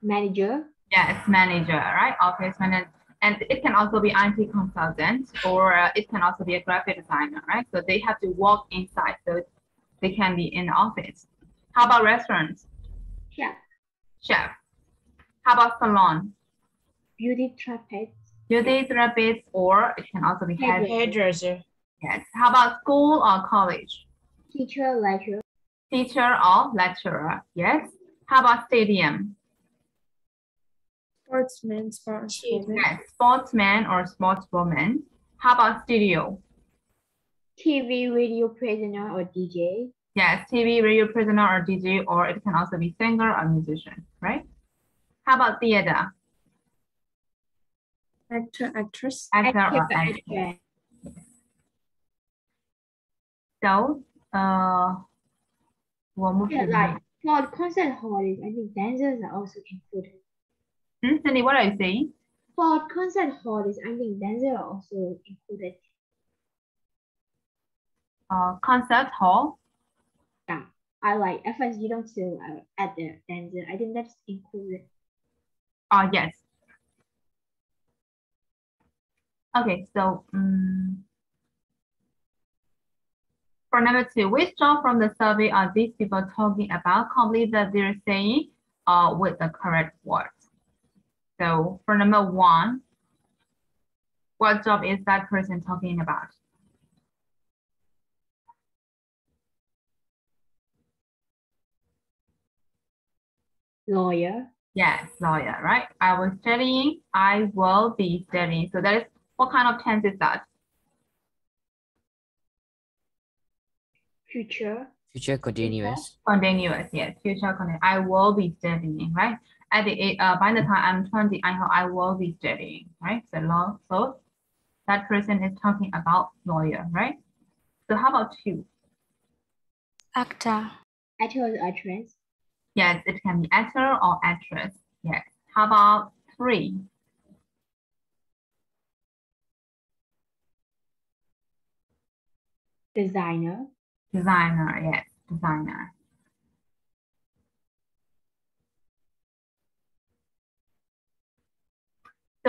Manager. Yes, manager, right? Office manager. And it can also be IT consultant, or it can also be a graphic designer, right? So they have to walk inside, so they can be in the office. How about restaurants? Chef. Chef. How about salon? Beauty therapist. Beauty therapist, or it can also be Hairdresser. Yes. How about school or college? Teacher, lecturer. Teacher or lecturer, yes. How about stadium? Sportsman, sportswoman. Yes, sportsman or sportswoman. How about studio? TV, radio presenter or DJ. Yes, TV, radio presenter or DJ, or it can also be singer or musician, right? How about theater? Actor, actress. Actor or actress. So, we'll move to like for concert halls, I think dancers are also included. Cindy, what are you saying? For concert halls, I think dancers are also included. Concert hall? Yeah, I like, at first you don't say at the dancer, I think that's included. Yes. Okay, so for number 2, which job from the survey are these people talking about? Complete that they're saying with the correct words. So for number 1, what job is that person talking about? Lawyer. Yes, lawyer, right? I was studying, I will be studying. So that is, what kind of tense is that? Future. Future continuous. Continuous, yes. Future continuous. I will be studying, right? At the by the time I'm 20, I will be studying, right? So that person is talking about lawyer, right? So how about 2? Actor. Actor or actress. Yes, it can be actor or actress. Yes. How about 3? Designer. Designer, yes, designer.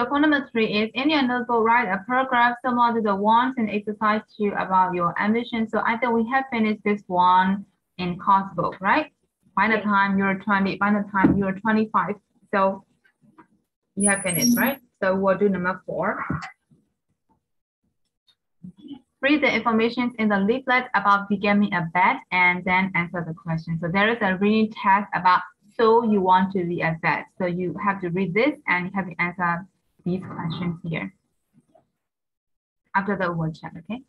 So for number 3 is in your notebook, write a paragraph similar to the ones in exercise 2 about your ambition. So I think we have finished this one in course book, right? By the time you're 20, by the time you're 25. So you have finished, right? So we'll do number 4. Read the information in the leaflet about becoming a vet and then answer the question. So there is a reading test about so you want to be a vet. So you have to read this and you have to answer these questions here after the word check, okay?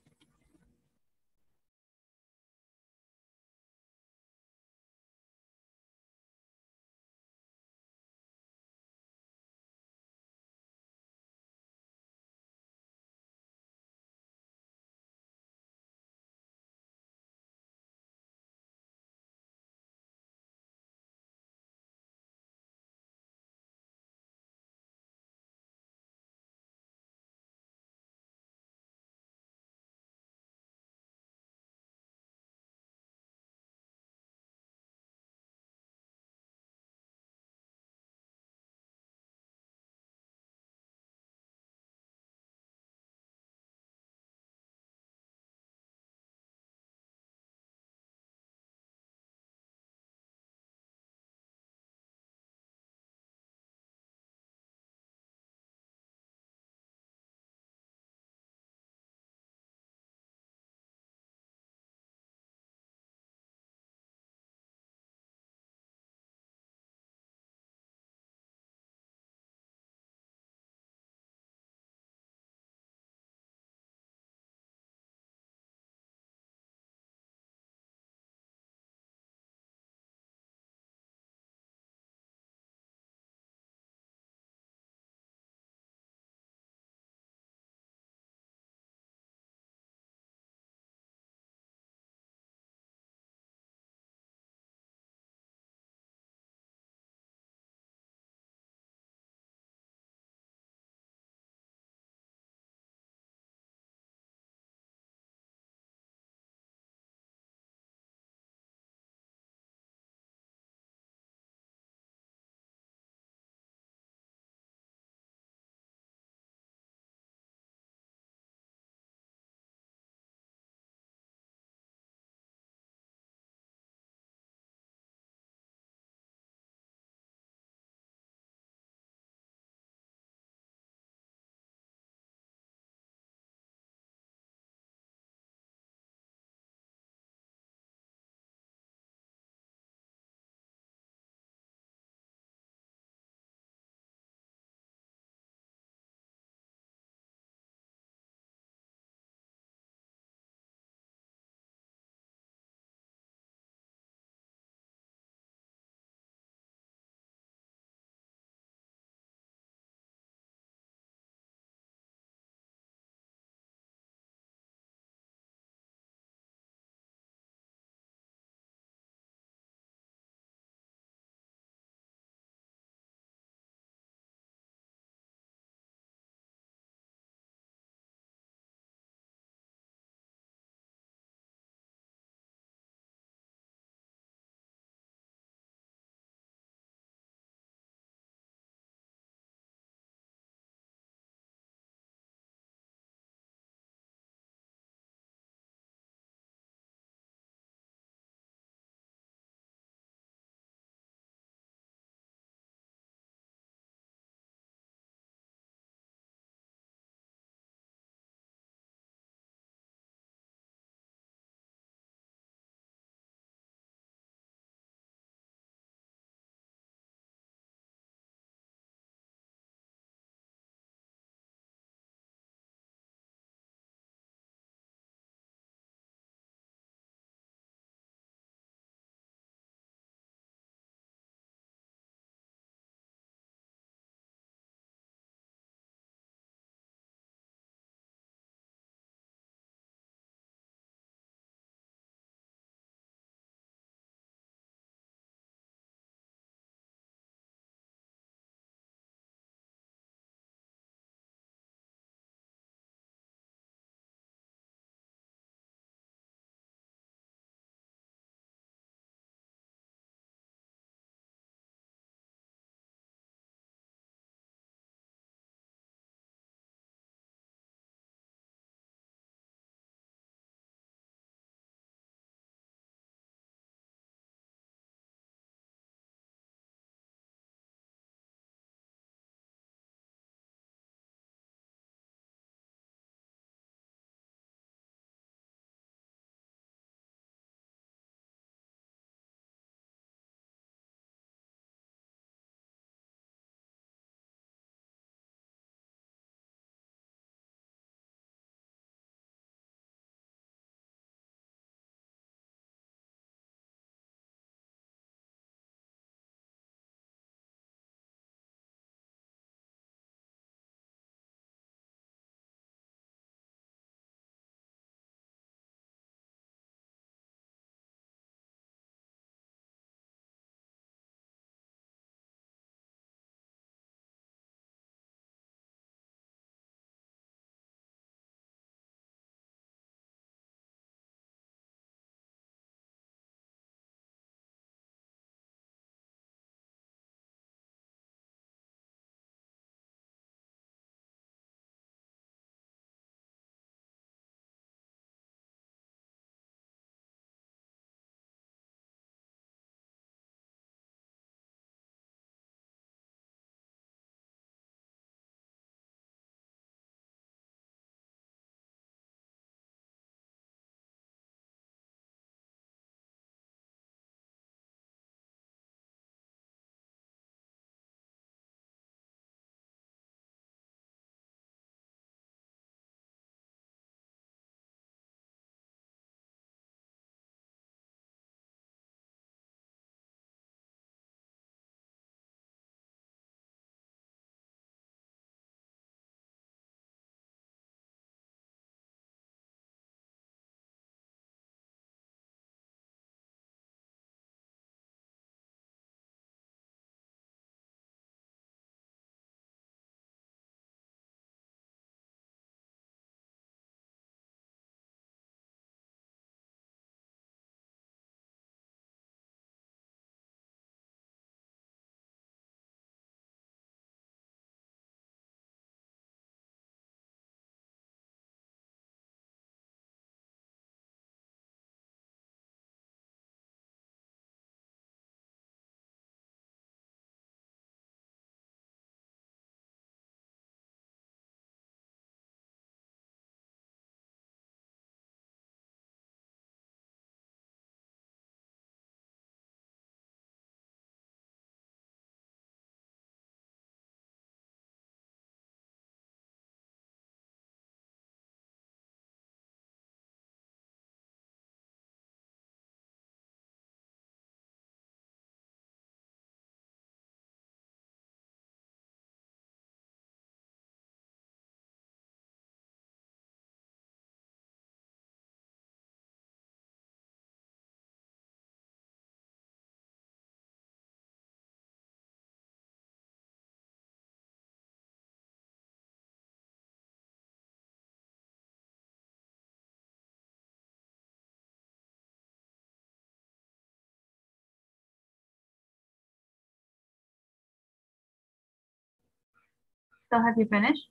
So have you finished?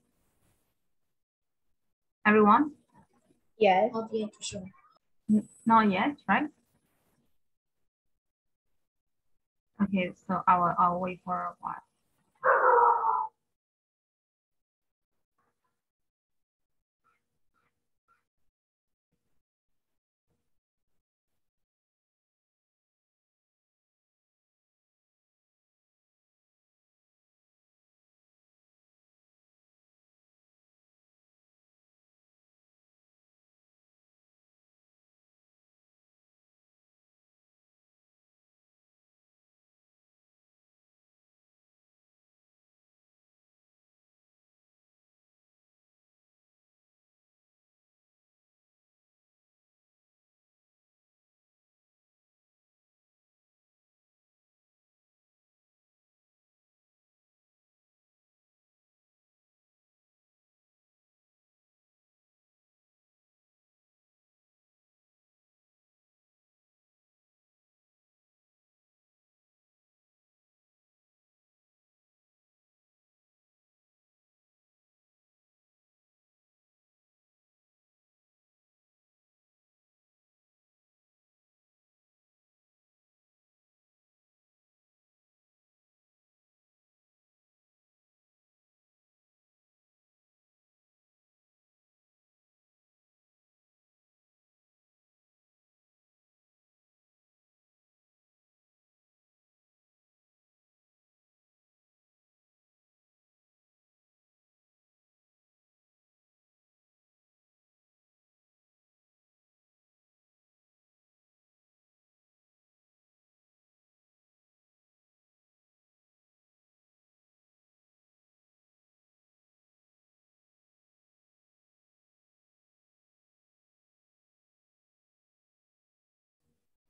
Everyone? Yes. Not yet, right? Okay, so I'll wait for a while.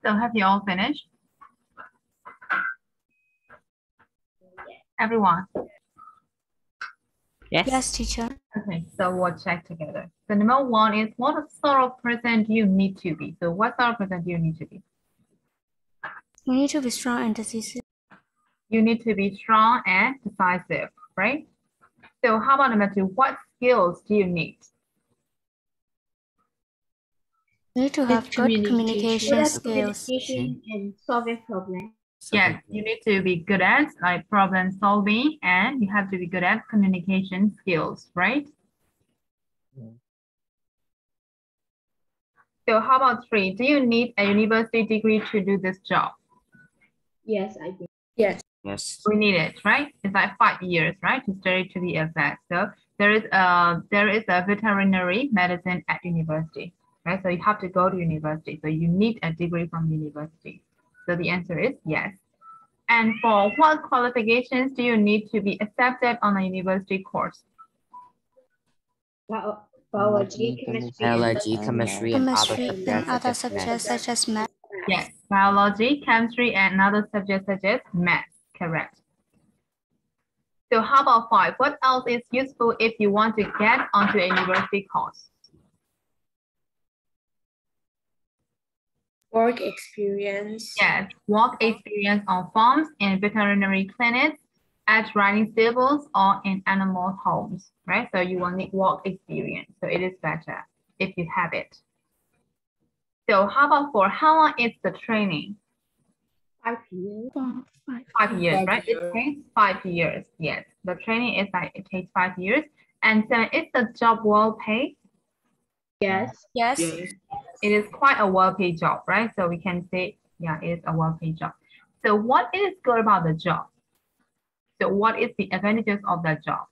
So have you all finished? Everyone? Yes, teacher. Okay, so we'll check together. So number one is what sort of person do you need to be? So what sort of person do you need to be? You need to be strong and decisive. You need to be strong and decisive, right? So how about number two? What skills do you need? You need to have good communication skills. Communication and solving problems. Yes, you need to be good at like problem solving and you have to be good at communication skills, right? So how about three? Do you need a university degree to do this job? Yes, I do. Yes. Yes. We need it, right? It's like 5 years, right? To study to be exact. So there is a veterinary medicine at university, right? So you have to go to university. So you need a degree from university. So the answer is yes. And for what qualifications do you need to be accepted on a university course? Biology, chemistry, and other Chemistry and other subjects such as math. Yes, biology, chemistry, and other subjects such as math, correct. So how about five? What else is useful if you want to get onto a university course? Work experience. Yes, work experience on farms and veterinary clinics, at riding stables or in animal homes, right? So you will need work experience. So it is better if you have it. So how about for how long is the training? 5 years. 5 years, right? It takes 5 years. Yes, the training is like it takes 5 years. And so is the job well paid? Yes. Yes. It is quite a well-paid job, right? So we can say, yeah, it is a well-paid job. So what is good about the job? So what is the advantages of that job?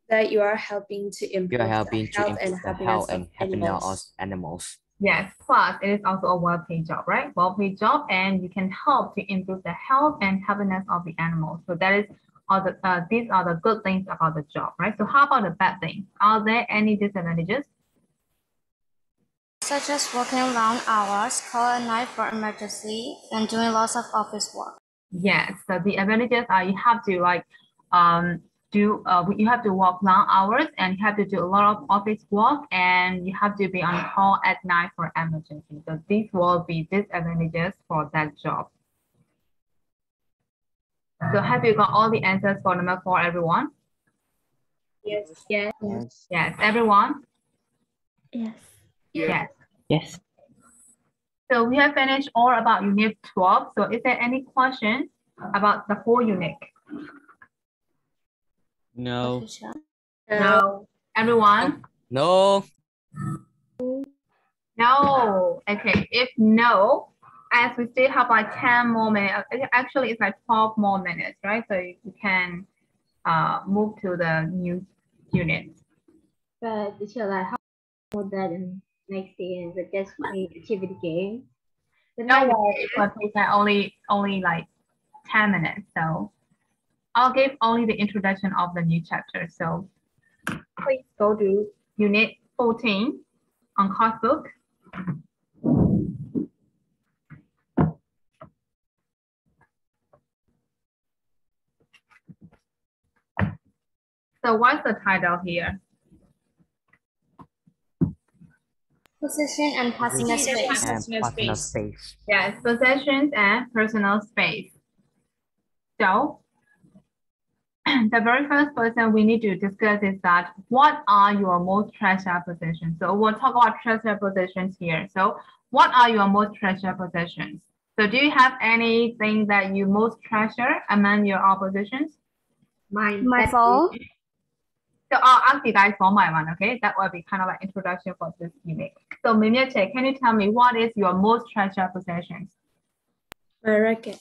That you are helping to You improve are helping the to health and improve the happiness health of and happiness of animals. animals. Yes, plus it is also a well-paid job, right? Well-paid job, and you can help to improve the health and happiness of the animals. So that is all the these are the good things about the job, right? So how about the bad things? Are there any disadvantages? Such as working long hours, call at night for emergency, and doing lots of office work. Yes, so the advantages are you have to like you have to work long hours and you have to do a lot of office work and you have to be on call at night for emergency. So these will be disadvantages for that job. So have you got all the answers for number 4, everyone? Yes. Yes. Yes. Yes, everyone? Yes. Yes. Yes. So we have finished all about unit 12. So is there any question about the whole unit? No. No. Everyone? No. No. Okay, if no, as we still have like 10 more minutes, actually it's like 12 more minutes, right? So you can move to the new unit. But teacher, like how more that in next day and the just play activity game. No worry, it will take like only like 10 minutes. So I'll give only the introduction of the new chapter. So please go to unit 14 on course book. So what's the title here? Possession and personal space. And personal space. Yes, possessions and personal space. So the very first person we need to discuss is that what are your most treasured possessions? So we'll talk about treasured possessions here. So what are your most treasured possessions? So do you have anything that you most treasure among your all possessions? My phone. So I'll ask you guys one by one, okay? That will be kind of an introduction for this unit. So Mimyeche, can you tell me what is your most treasured possessions? My racket.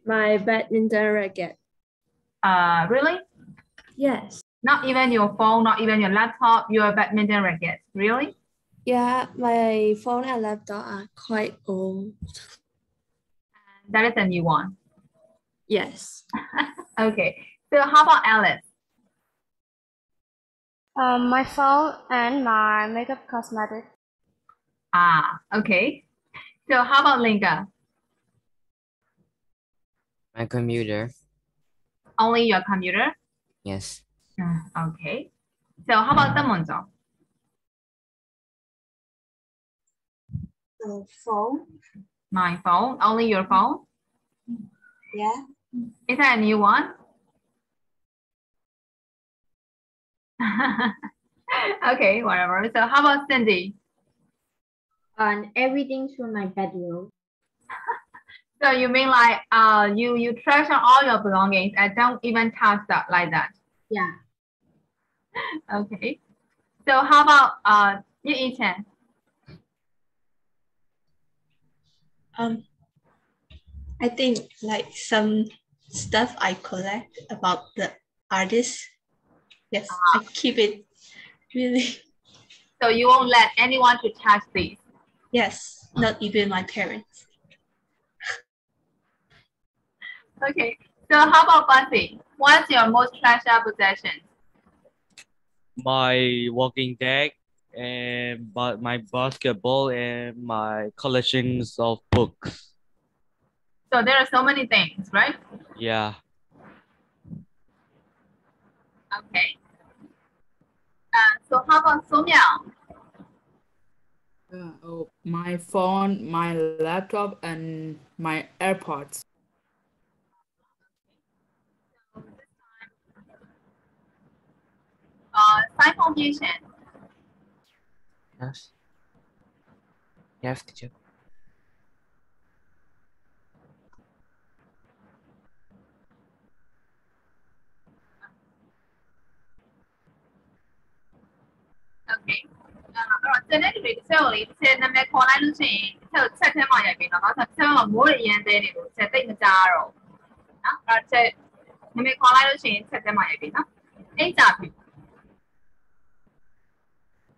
My badminton racket. Really? Yes. Not even your phone, not even your laptop, your badminton racket, really? Yeah, my phone and laptop are quite old. That is a new one. Yes. Okay. So how about Alice? My phone and my makeup cosmetics. Okay. So how about Linda? My computer. Only your computer? Yes. Okay. So how about Tamonzo? Phone. My phone, only your phone? Yeah. Is that a new one? Okay, whatever. So how about Cindy? And everything from my bedroom. So you mean like you treasure all your belongings and don't even touch that like that? Yeah. Okay. So how about Yu Yichen? I think like some stuff I collect about the artist. Yes, I keep it really. So you won't let anyone to touch these? Yes, not even my parents. Okay. So how about Bussy? What's your most treasured possession? My walking deck and my basketball and my collections of books. So there are so many things, right? Yeah. Okay. So how about Somya? My phone, my laptop, and my AirPods. Citation. Yes. Yes, teacher. Okay. အဲ့တော့ကျန်တဲ့လူတွေတစ်ချက်ကိုလေတစ်ချက်နာမည်ခေါ်လိုက်လို့ရှိရင်တစ်ချက်ကိုချက်ထဲမှာရိုက်ပြီးတော့နောက်တစ်ချက်မှာမိုးတွေအရင်သေးနေလို့ချက်သိပ်မကြားတော့နော်အဲ့တော့ချက်နာမည်ခေါ်လိုက်လို့ရှိရင်ချက်ထဲမှာရိုက်ပြီးနော်အိတ်ကြပြီ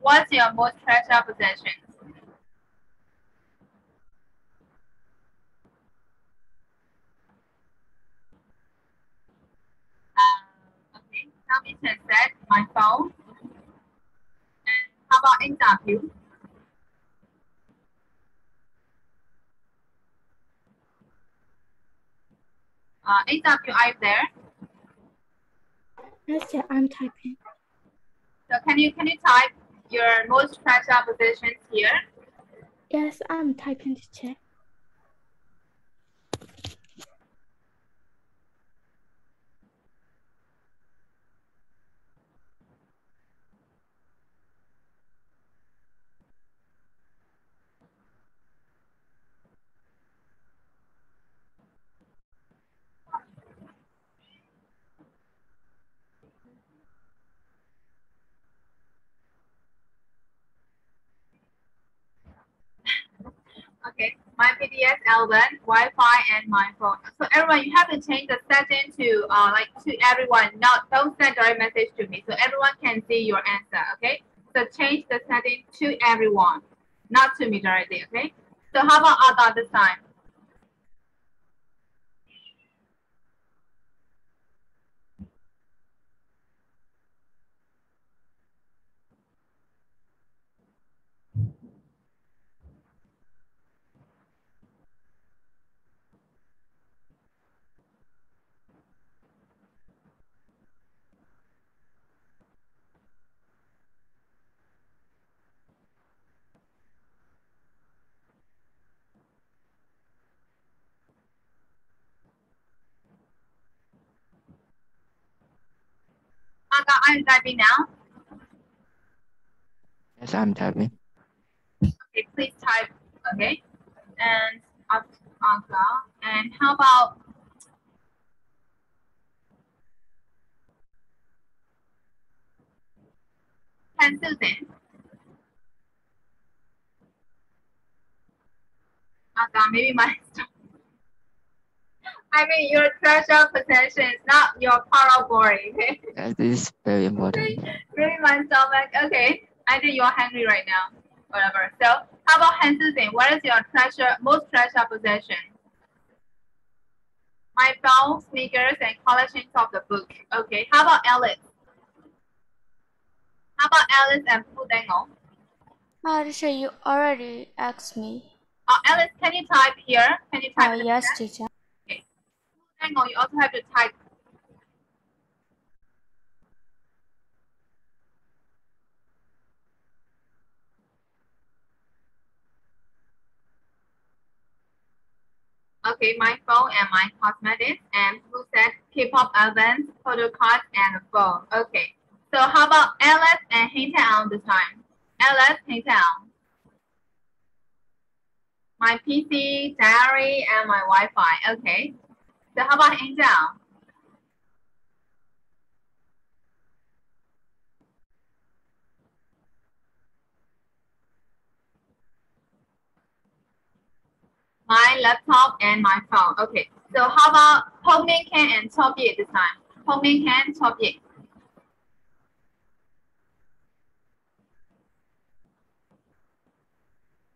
What's your most treasured possession? Okay, Namisha said my phone. And how about interview? Interview, are you there? Yes, yeah, I'm typing. So can you type your most treasured possessions here? Yes, I'm typing to check. Okay, my PDS L1, Wi-Fi, and my phone. So everyone, you have to change the setting to like to everyone. Don't send direct message to me, so everyone can see your answer. Okay, so change the setting to everyone, not to me directly. Okay. So how about Ada this time? Ada, I'm typing now. Yes, I'm typing. Okay, please type. Okay, and Ada, and how about Susan? Ada, maybe my. I mean, your treasure possession is not your power boring. Okay. That is very important. Really, my stomach. Okay, I think you're hungry right now. Whatever. So, how about Han Susan? What is your most treasure possession? My phone, sneakers, and collections of the book. Okay. How about Alice? How about Alice and Fudengo? Teacher, you already asked me. Alice, can you type here? Can you type? Yes, teacher. Okay. Fudengo, you also have to type. Okay, my phone and my cosmetics, and who said K-pop events, photo cards, and phone. Okay, so how about Alice and Hintown this time? Alice, Hintown. My PC, diary, and my Wi-Fi. Okay, so how about Hintown? My laptop and my phone. Okay, so how about Pongmin Can and Topie this time? Pongmin Can, Topie.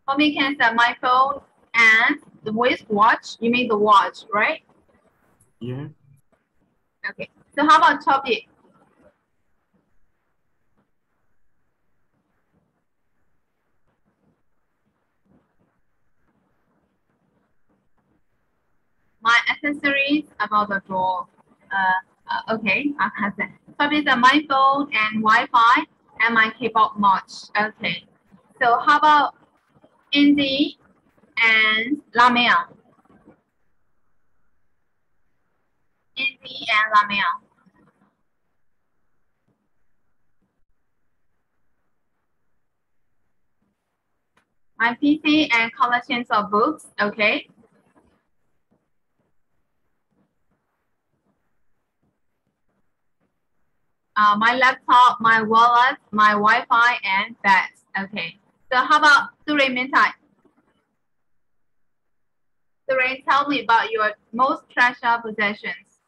Pongmin Can said my phone and the wristwatch. You mean the watch, right? Yeah. Okay, so how about Topie? My accessories about the door. Okay, I have that. So these are my phone and Wi-Fi and my keyboard mouse. Okay. So how about Indy and Lamia? Indy and Lamia. My PC and collections of books. Okay. My laptop, my wallet, my Wi-Fi, and bags. Okay. So how about Suri Mintai? Suri, tell me about your most treasured possessions.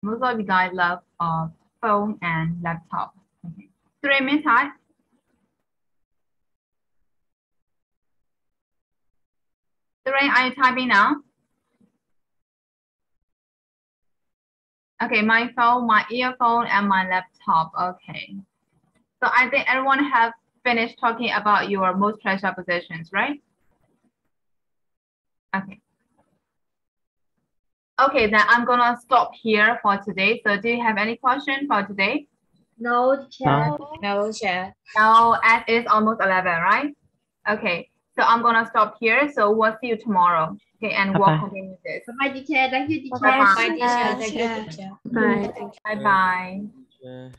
Most of you guys love phone and laptop. Okay. 3 minutes high. Three, are you typing now? Okay, my phone, my earphone, and my laptop. Okay. So I think everyone have finished talking about your most treasured possessions, right? Okay. Okay, then I'm gonna stop here for today. So do you have any question for today? No, teacher. No, teacher. No, as it's almost 11, right? Okay, so I'm gonna stop here. So we'll see you tomorrow. Okay, and we'll continue this. Bye, teacher. Thank you, teacher. Bye-bye. Bye, teacher. Thank you, teacher. Bye. Bye-bye.